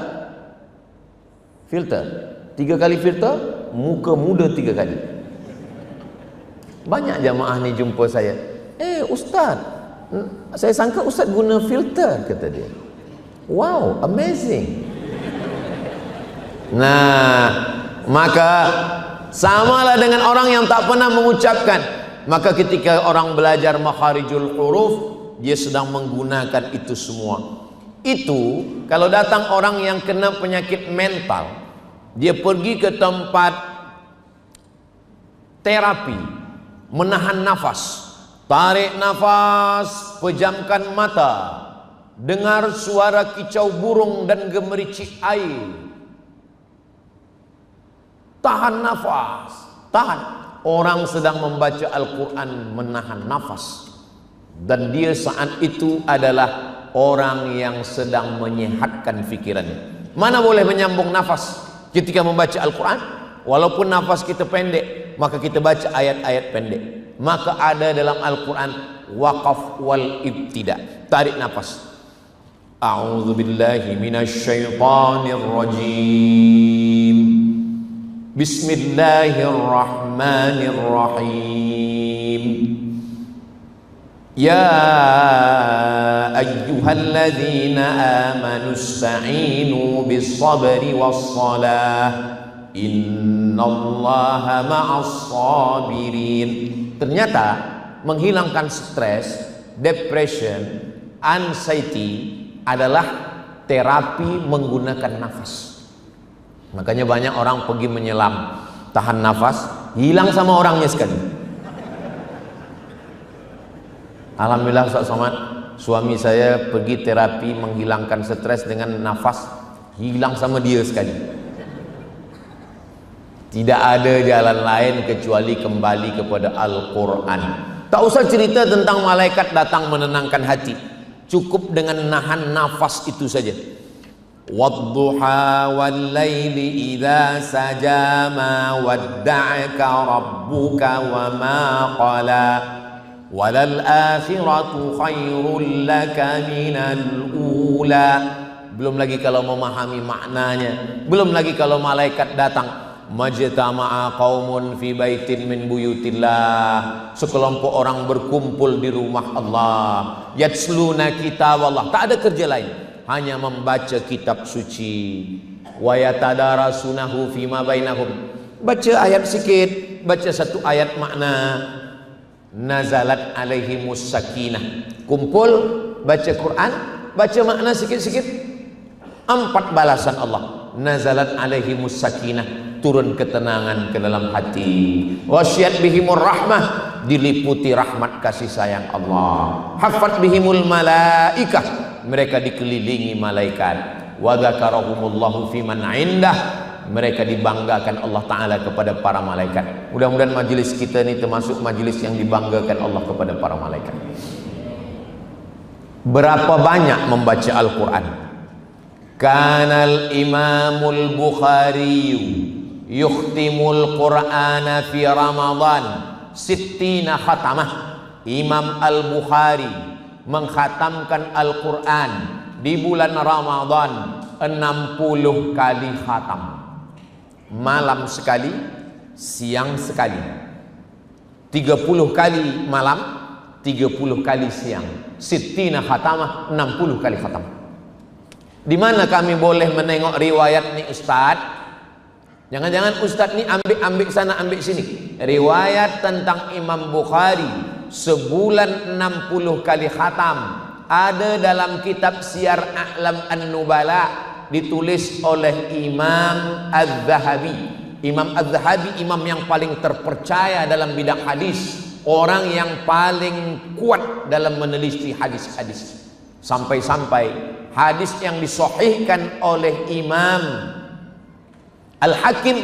3 kali filter, muka muda 3 kali. Banyak jamaah ni jumpa saya, Ustaz, saya sangka Ustaz guna filter, kata dia. Wow, amazing. Nah, maka samalah dengan orang yang tak pernah mengucapkan. Maka ketika orang belajar makharijul huruf, dia sedang menggunakan itu semua. Itu kalau datang orang yang kena penyakit mental, dia pergi ke tempat terapi, menahan nafas, tarik nafas, pejamkan mata, dengar suara kicau burung dan gemericik air, tahan nafas, tahan. Orang sedang membaca Al-Quran menahan nafas, dan dia saat itu adalah orang yang sedang menyehatkan fikirannya. Mana boleh menyambung nafas ketika membaca Al-Quran? Walaupun nafas kita pendek, maka kita baca ayat-ayat pendek. Maka ada dalam Al-Quran waqaf wal ibtida, tarik nafas. A'udzu billahi minasyaitonir rajim. Bismillahirrahmanirrahim. Ya ayyuhalladzina amanu ista'inu bis-sabri was-salah innallaha ma'as-sabirin. Ternyata menghilangkan stres, depression, anxiety adalah terapi menggunakan nafas. Makanya banyak orang pergi menyelam, tahan nafas, hilang sama orangnya sekali. Alhamdulillah Ustaz Somad, suami saya pergi terapi menghilangkan stres dengan nafas, hilang sama dia sekali. Tidak ada jalan lain kecuali kembali kepada Al-Quran. Tak usah cerita tentang malaikat datang menenangkan hati, cukup dengan nahan nafas itu saja. Wadduha wal laili idza saja ma wadda'aka rabbuka wa ma qala walal akhiratu khairul laka minal ula. Belum lagi kalau memahami maknanya, belum lagi kalau malaikat datang. Majtama'a qaumun fi baitin min buyutillah, sekelompok orang berkumpul di rumah Allah, yatsluna kitab Allah, tak ada kerja lain, hanya membaca kitab suci. Wa yatadarasunahu fima bainahum, baca ayat sikit, baca satu ayat makna. Nazalat alaihimus sakinah, kumpul baca Quran, baca makna sikit-sikit, 4 balasan Allah. Nazalat alaihimus sakinah, turun ketenangan ke dalam hati. Wasyat bihimur rahmah, diliputi rahmat kasih sayang Allah. Hafat bihimul malaikah, mereka dikelilingi malaikat. Wa dzakarahumullahu fiman indah, mereka dibanggakan Allah Ta'ala kepada para malaikat. Mudah-mudahan majelis kita ini termasuk majelis yang dibanggakan Allah kepada para malaikat. Berapa banyak membaca Al-Quran? Kanal Imamul Bukhari yukhtimul Qur'ana fi Ramadan sittina khatamah. Imam Al-Bukhari mengkhatamkan Al-Quran di bulan Ramadan 60 kali khatam. Malam sekali, siang sekali. 30 kali malam, 30 kali siang. Sittina khatamah, 60 kali khatam. Di mana kami boleh menengok riwayat ni Ustaz? Jangan-jangan Ustaz ni ambil sana ambil sini. Riwayat tentang Imam Bukhari sebulan 60 kali khatam ada dalam kitab Syiar A'lam An-Nubala. ditulis oleh Imam Az-Zahabi. Imam Az-Zahabi imam yang paling terpercaya dalam bidang hadis, orang yang paling kuat dalam meneliti hadis-hadis. Sampai-sampai hadis yang disahihkan oleh Imam Al-Hakim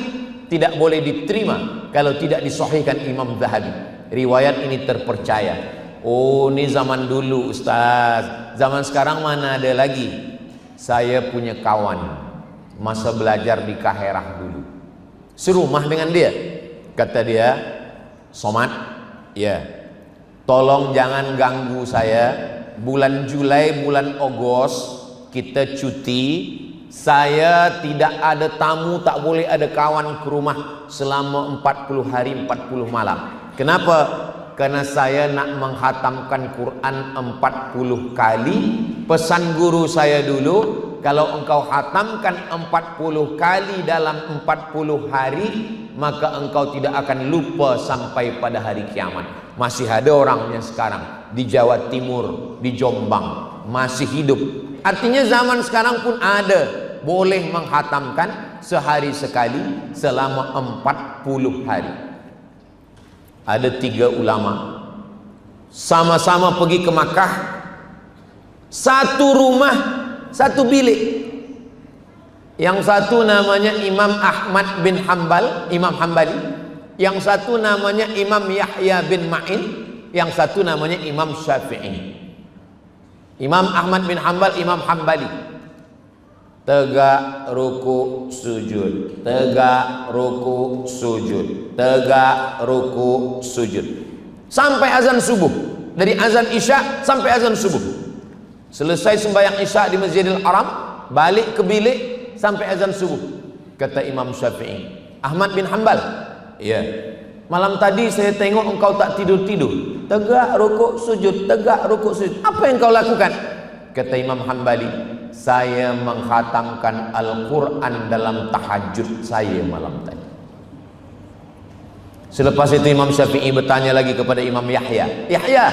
tidak boleh diterima kalau tidak disahihkan Imam Zahabi. Riwayat ini terpercaya. Oh, ini zaman dulu Ustaz. Zaman sekarang mana ada lagi. Saya punya kawan masa belajar di Kaherah dulu, serumah dengan dia. Kata dia, Somad, ya, tolong jangan ganggu saya. Bulan Julai, bulan Agustus kita cuti. Saya tidak ada tamu, tak boleh ada kawan ke rumah selama 40 hari 40 malam. Kenapa? Karena saya nak menghatamkan Quran 40 kali. Pesan guru saya dulu, kalau engkau hatamkan 40 kali dalam 40 hari, maka engkau tidak akan lupa sampai pada hari kiamat. Masih ada orangnya sekarang di Jawa Timur, di Jombang, masih hidup. Artinya zaman sekarang pun ada, boleh menghatamkan sehari sekali selama 40 hari. Ada 3 ulama sama-sama pergi ke Makkah, satu rumah, satu bilik. Yang satu namanya Imam Ahmad bin Hanbal, Imam Hanbali. Yang satu namanya Imam Yahya bin Ma'in. Yang satu namanya Imam Syafi'i. Imam Ahmad bin Hanbal, Imam Hanbali. Tegak, ruku, sujud. Tegak, ruku, sujud. Tegak, ruku, sujud. Sampai azan subuh. Dari azan Isya sampai azan subuh. Selesai sembahyang Isya di Masjidil Haram, balik ke bilik sampai azan subuh. Kata Imam Syafi'i, Ahmad bin Hanbal, ya, malam tadi saya tengok engkau tak tidur-tidur. Tegak, rukuk, sujud. Tegak, rukuk, sujud. Apa yang kau lakukan? Kata Imam Hanbali, saya menghatamkan Al-Quran dalam tahajud saya malam tadi. Selepas itu Imam Syafi'i bertanya lagi kepada Imam Yahya, Yahya,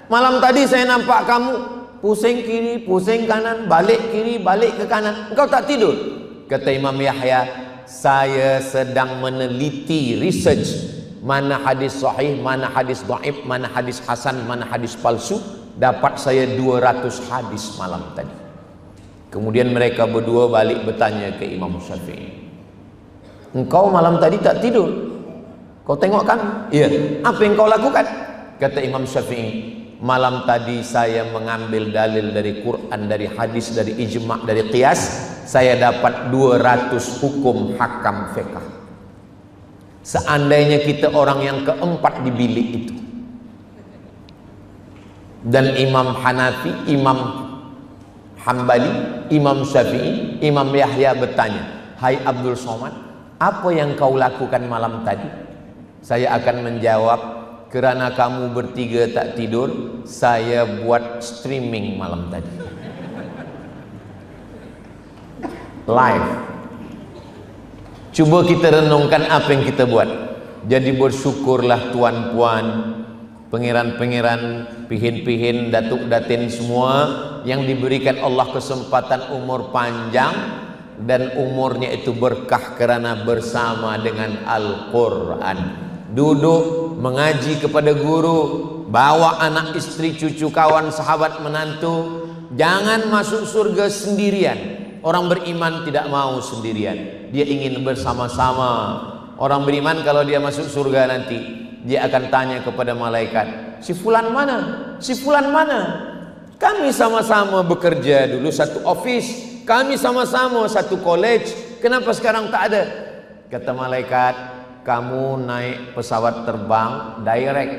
malam tadi saya nampak kamu pusing kiri, pusing kanan, balik kiri, balik ke kanan. Engkau tak tidur? Kata Imam Yahya, saya sedang meneliti, research mana hadis sahih, mana hadis dhaif, mana hadis hasan, mana hadis palsu. Dapat saya 200 hadis malam tadi. Kemudian mereka berdua balik bertanya ke Imam Syafi'i, engkau malam tadi tak tidur? Kau tengok kan? Iya. Apa yang kau lakukan? Kata Imam Syafi'i, malam tadi saya mengambil dalil dari Quran, dari hadis, dari ijma', dari qiyas. Saya dapat 200 hukum hakam fiqh. Seandainya kita orang yang keempat di bilik itu, dan Imam Hanafi, Imam Hambali, Imam Syafi'i, Imam Yahya bertanya, hai Abdul Somad, apa yang kau lakukan malam tadi? Saya akan menjawab, kerana kamu bertiga tak tidur, saya buat streaming malam tadi. Live. Cuba kita renungkan apa yang kita buat. Jadi bersyukurlah tuan-puan, pangeran-pangeran, pihin-pihin, datuk-datin semua yang diberikan Allah kesempatan umur panjang dan umurnya itu berkah kerana bersama dengan Al-Quran. Duduk mengaji kepada guru, bawa anak istri, cucu, kawan, sahabat, menantu. Jangan masuk surga sendirian. Orang beriman tidak mau sendirian, dia ingin bersama-sama. Orang beriman kalau dia masuk surga nanti, dia akan tanya kepada malaikat, si fulan mana? Si fulan mana? Kami sama-sama bekerja dulu satu office, kami sama-sama satu college, kenapa sekarang tak ada? Kata malaikat, kamu naik pesawat terbang direct,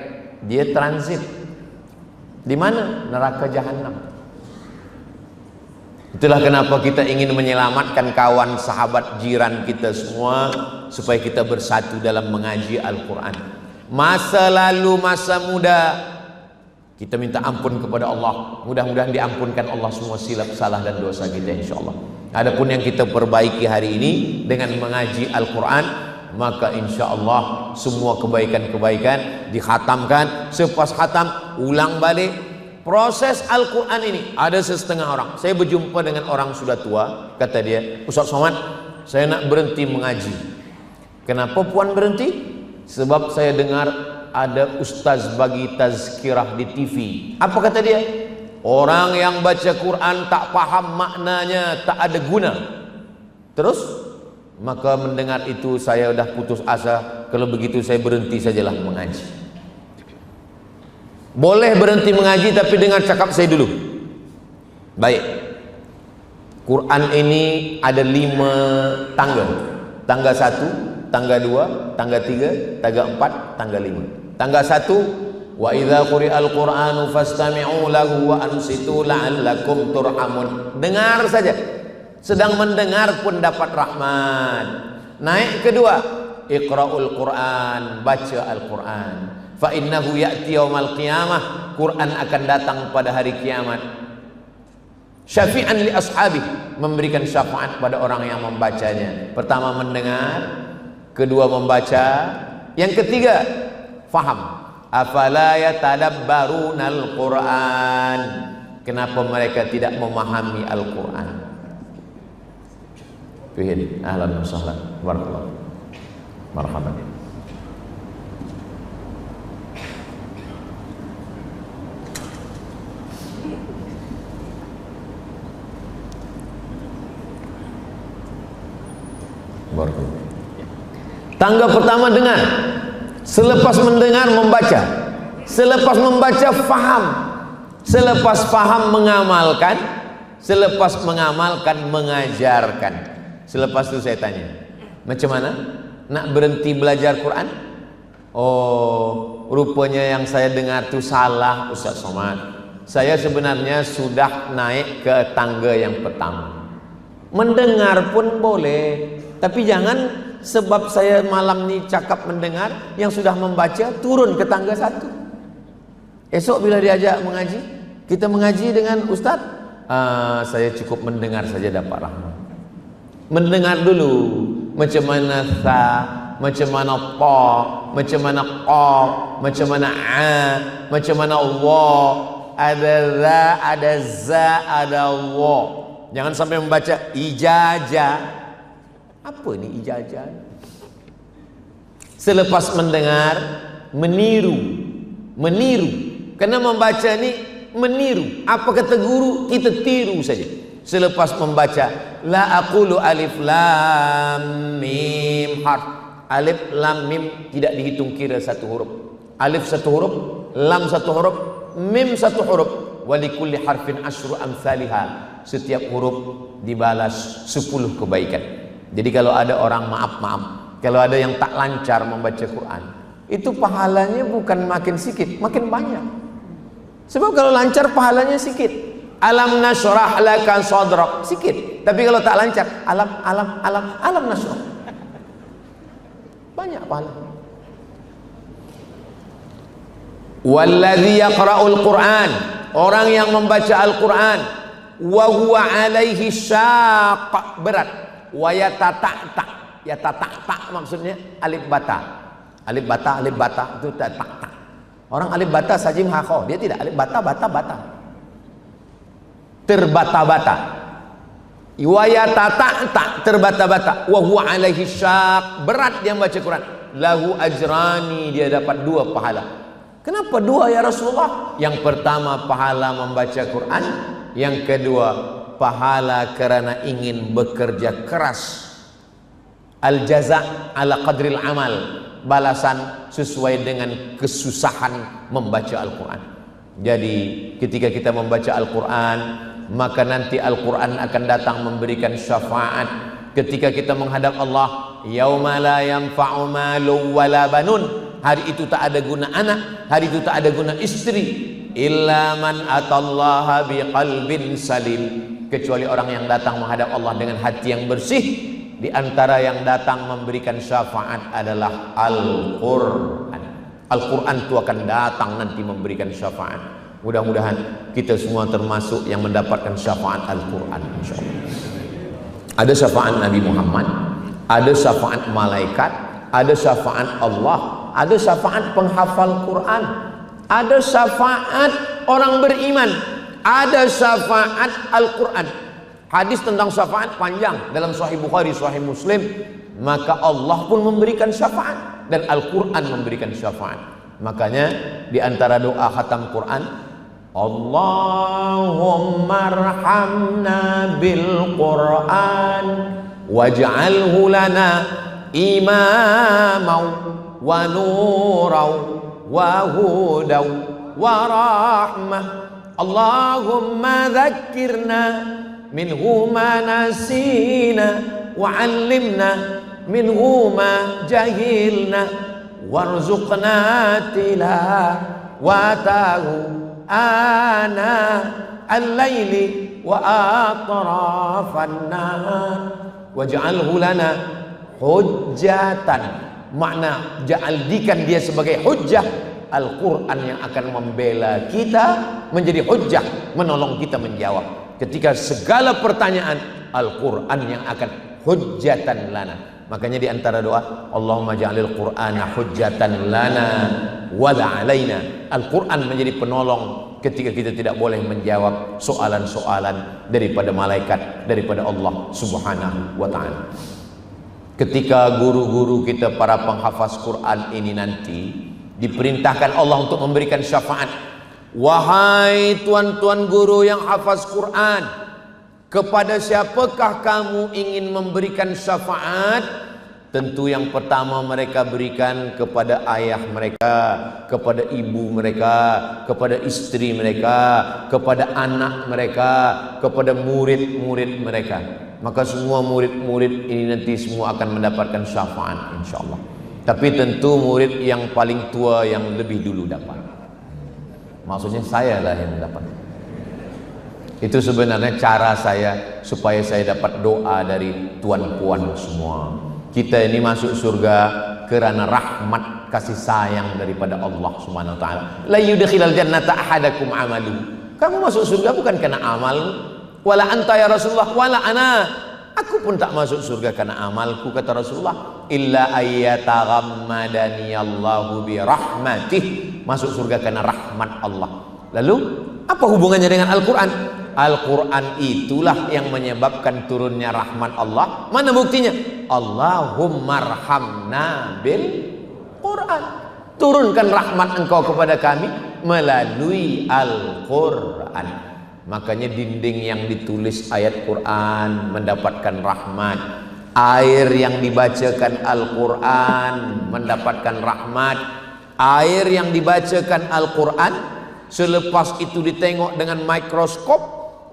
dia transit. Di mana? Neraka jahanam. Itulah kenapa kita ingin menyelamatkan kawan, sahabat, jiran kita semua supaya kita bersatu dalam mengaji Al-Quran. Masa lalu, masa muda, kita minta ampun kepada Allah. Mudah-mudahan diampunkan Allah semua silap, salah dan dosa kita insyaAllah. Adapun yang kita perbaiki hari ini dengan mengaji Al-Quran, maka insyaAllah semua kebaikan-kebaikan dikhatamkan. Selepas khatam, ulang balik. proses Al-Quran ini ada setengah orang. Saya berjumpa dengan orang sudah tua, kata dia, Ustaz Somad, saya nak berhenti mengaji. Kenapa puan berhenti? Sebab saya dengar ada ustaz bagi tazkirah di TV. Apa kata dia? Orang yang baca Quran tak paham maknanya, tak ada guna. Terus maka mendengar itu saya dah putus asa. Kalau begitu saya berhenti sajalah mengaji. Boleh berhenti mengaji tapi dengar cakap saya dulu. Baik, Quran ini ada 5 tangga. Tangga 1, tangga 2, tangga 3, tangga 4, tangga 5. Tangga 1, wa idza quri'al qur'anu fastami'u lahu wa ansitu la'allakum turhamun. Dengar saja. Sedang mendengar pun dapat rahmat. Naik kedua, iqra'ul Qur'an, baca Al-Quran. Fa innahu ya'ti yaumal qiyamah, Quran akan datang pada hari kiamat. Syafi'an li ashabi, memberikan syafaat pada orang yang membacanya. Pertama mendengar, kedua membaca, yang ketiga faham. Afala yatadabbarunal Qur'an, kenapa mereka tidak memahami Al-Quran? Fihin, ahlan wa sahlan, barakallahu, marhaban. Barakallahu. Tangga pertama dengar, selepas mendengar membaca, selepas membaca faham, selepas faham mengamalkan, selepas mengamalkan mengajarkan. Selepas itu saya tanya, macam mana nak berhenti belajar Quran? Oh, rupanya yang saya dengar itu salah, Ustaz Somad. Saya sebenarnya sudah naik ke tangga yang pertama. Mendengar pun boleh, tapi jangan sebab saya malam ni cakap mendengar, yang sudah membaca turun ke tangga 1. Esok bila diajak mengaji, kita mengaji dengan Ustaz, saya cukup mendengar saja dapat rahmat. Mendengar dulu macam mana tha, macam mana ta, macam mana qaf, macam mana a, macam mana Allah, ada za, ada za, ada wa. Jangan sampai membaca ijazah. Apa ni ijazah? Selepas mendengar, meniru. Karena membaca ni meniru. Apa kata guru, kita tiru saja. Selepas membaca, la aqulu alif lam mim harf. Alif lam mim tidak dihitung kira satu huruf. Alif satu huruf, lam satu huruf, mim satu huruf. Walikulli harfin asyru amsalihah. Setiap huruf dibalas 10 kebaikan. Jadi kalau ada orang maaf, kalau ada yang tak lancar membaca Quran, itu pahalanya bukan makin sedikit, makin banyak. Sebab kalau lancar pahalanya sedikit. Alam nashrah laka sadrak, sedikit. Tapi kalau tak lancar, alam nashrah, banyak pahala. Walladzi yaqra'ul Qur'an, orang yang membaca Al-Quran, wa huwa alaihi syaq, berat. Wa yatata'ta maksudnya alif bata. Alif bata itu ta. Orang alif bata sajim hakho, dia tidak alif bata. Terbata-bata. Wa yatata'ta, terbata-bata. Wa huwa alaihi syaq, berat dia membaca Quran. Lahu ajrani, dia dapat 2 pahala. Kenapa 2 ya Rasulullah? Yang pertama pahala membaca Quran, yang kedua pahala kerana ingin bekerja keras. Al-jaza' ala qadril amal, balasan sesuai dengan kesusahan membaca Al-Quran. Jadi ketika kita membaca Al-Quran, maka nanti Al-Quran akan datang memberikan syafaat. Ketika kita menghadap Allah, yauma la yanfa'u malu wala banun, hari itu tak ada guna anak, hari itu tak ada guna istri, illa man atallaha biqalbin salim, kecuali orang yang datang menghadap Allah dengan hati yang bersih. Di antara yang datang memberikan syafaat adalah Al-Quran. Al-Quran itu akan datang nanti memberikan syafaat. Mudah-mudahan kita semua termasuk yang mendapatkan syafaat Al-Quran, insyaallah. Ada syafaat Nabi Muhammad, ada syafaat malaikat, ada syafaat Allah, ada syafaat penghafal Quran, ada syafaat orang beriman. Ada syafaat Al-Quran. Hadis tentang syafaat panjang dalam Sahih Bukhari, Sahih Muslim. Maka Allah pun memberikan syafaat dan Al-Quran memberikan syafaat. Makanya di antara doa khatam Quran, Allahumma arhamna bil Quran waj'alhu lana imamaw wa nuraw wa hudaw wa rahmah. Allahumma dhakkirna minhu ma nasina wa 'allimna minhu ma jahilna warzuqna tilawatahu ana al-laili wa atrafan nahar waj'alhu lana hujjatan. Makna jadikan dia sebagai hujjah, Al-Quran yang akan membela kita, menjadi hujjah, menolong kita menjawab ketika segala pertanyaan. Al-Quran yang akan hujjatan lana. Makanya di antara doa, Allahumma ja'alil Qur'ana hujjatan lana wala alaina. Al-Quran menjadi penolong ketika kita tidak boleh menjawab soalan-soalan daripada malaikat, daripada Allah Subhanahu wa ta'ala. Ketika guru-guru kita para penghafaz Quran ini nanti diperintahkan Allah untuk memberikan syafaat. Wahai tuan-tuan guru yang hafaz Quran, kepada siapakah kamu ingin memberikan syafaat? Tentu yang pertama mereka berikan kepada ayah mereka, kepada ibu mereka, kepada istri mereka, kepada anak mereka, kepada murid-murid mereka. Maka semua murid-murid ini nanti semua akan mendapatkan syafaat insyaallah. Tapi tentu murid yang paling tua yang lebih dulu dapat. Maksudnya saya lah yang dapat. Itu sebenarnya cara saya supaya saya dapat doa dari tuan-puan semua. Kita ini masuk surga kerana rahmat kasih sayang daripada Allah Subhanahu wa taala. La yudkhilal jannata ahadakum amalu. Kamu masuk surga bukan karena amal. Wala anta ya Rasulullah wala ana. Aku pun tak masuk surga karena amalku, kata Rasulullah. Illa ayyataghammadani Allahu bi rahmatih. Masuk surga karena rahmat Allah. Lalu apa hubungannya dengan Al-Quran? Al-Quran itulah yang menyebabkan turunnya rahmat Allah. Mana buktinya? Allahumma arhamna bil Quran. Turunkan rahmat engkau kepada kami melalui Al-Quran. Makanya dinding yang ditulis ayat Quran mendapatkan rahmat. Air yang dibacakan Al-Quran mendapatkan rahmat. Air yang dibacakan Al-Quran selepas itu ditengok dengan mikroskop,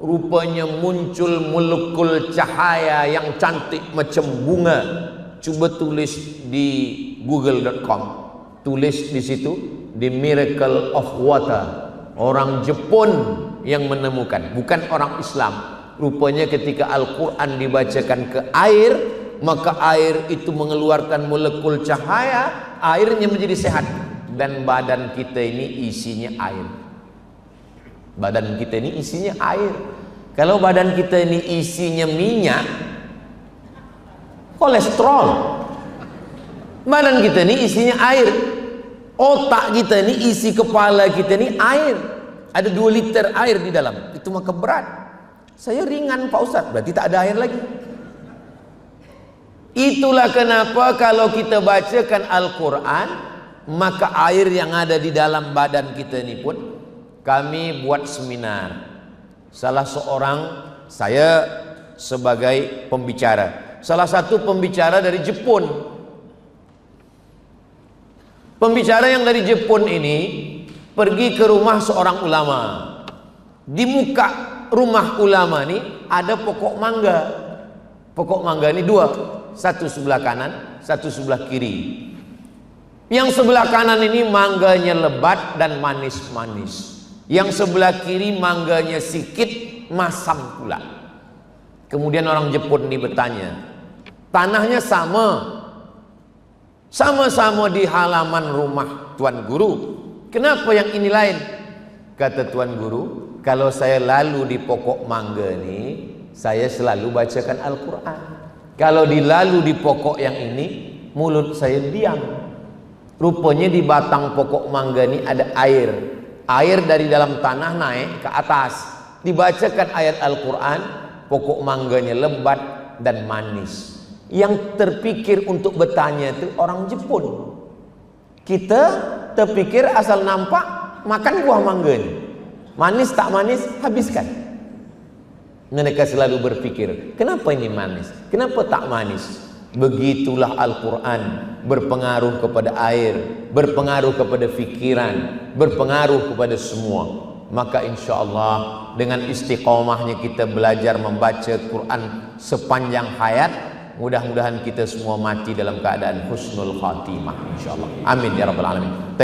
rupanya muncul molekul cahaya yang cantik macam bunga. Coba tulis di google.com, tulis di situ The Miracle of Water. Orang Jepun yang menemukan, bukan orang Islam. Rupanya ketika Al-Quran dibacakan ke air, maka air itu mengeluarkan molekul cahaya, airnya menjadi sehat. Dan badan kita ini isinya air. Badan kita ini isinya air. Kalau badan kita ini isinya minyak, kolesterol. Badan kita ini isinya air. Otak kita ini, isi kepala kita ini air. Ada 2 liter air di dalam. Itu maka berat. Saya ringan Pak Ustadz, berarti tak ada air lagi. Itulah kenapa kalau kita bacakan Al-Quran, maka air yang ada di dalam badan kita ini pun, kami buat seminar. Salah seorang, saya sebagai pembicara, salah satu pembicara dari Jepun. Pembicara yang dari Jepun ini pergi ke rumah seorang ulama. Di muka rumah ulama ini ada pokok mangga. Pokok mangga ini 2, satu sebelah kanan, satu sebelah kiri. Yang sebelah kanan ini mangganya lebat dan manis-manis. Yang sebelah kiri mangganya sikit, masam pula. Kemudian orang Jepun ini bertanya, tanahnya sama-sama di halaman rumah Tuan Guru, kenapa yang ini lain? Kata Tuan Guru, kalau saya lalu di pokok mangga ini, saya selalu bacakan Al-Quran. Kalau dilalu di pokok yang ini, mulut saya diam. Rupanya di batang pokok mangga ini ada air. Air dari dalam tanah naik ke atas, dibacakan ayat Al-Quran, pokok mangganya lebat dan manis. Yang terpikir untuk bertanya itu orang Jepun. Kita terpikir asal nampak makan buah mangganya, manis tak manis habiskan. Mereka selalu berpikir, kenapa ini manis, kenapa tak manis? Begitulah Al-Quran berpengaruh kepada air, berpengaruh kepada fikiran, berpengaruh kepada semua. Maka insya Allah dengan istiqomahnya kita belajar membaca Quran sepanjang hayat, mudah-mudahan kita semua mati dalam keadaan husnul khatimah insya Allah. Amin ya rabbal alamin.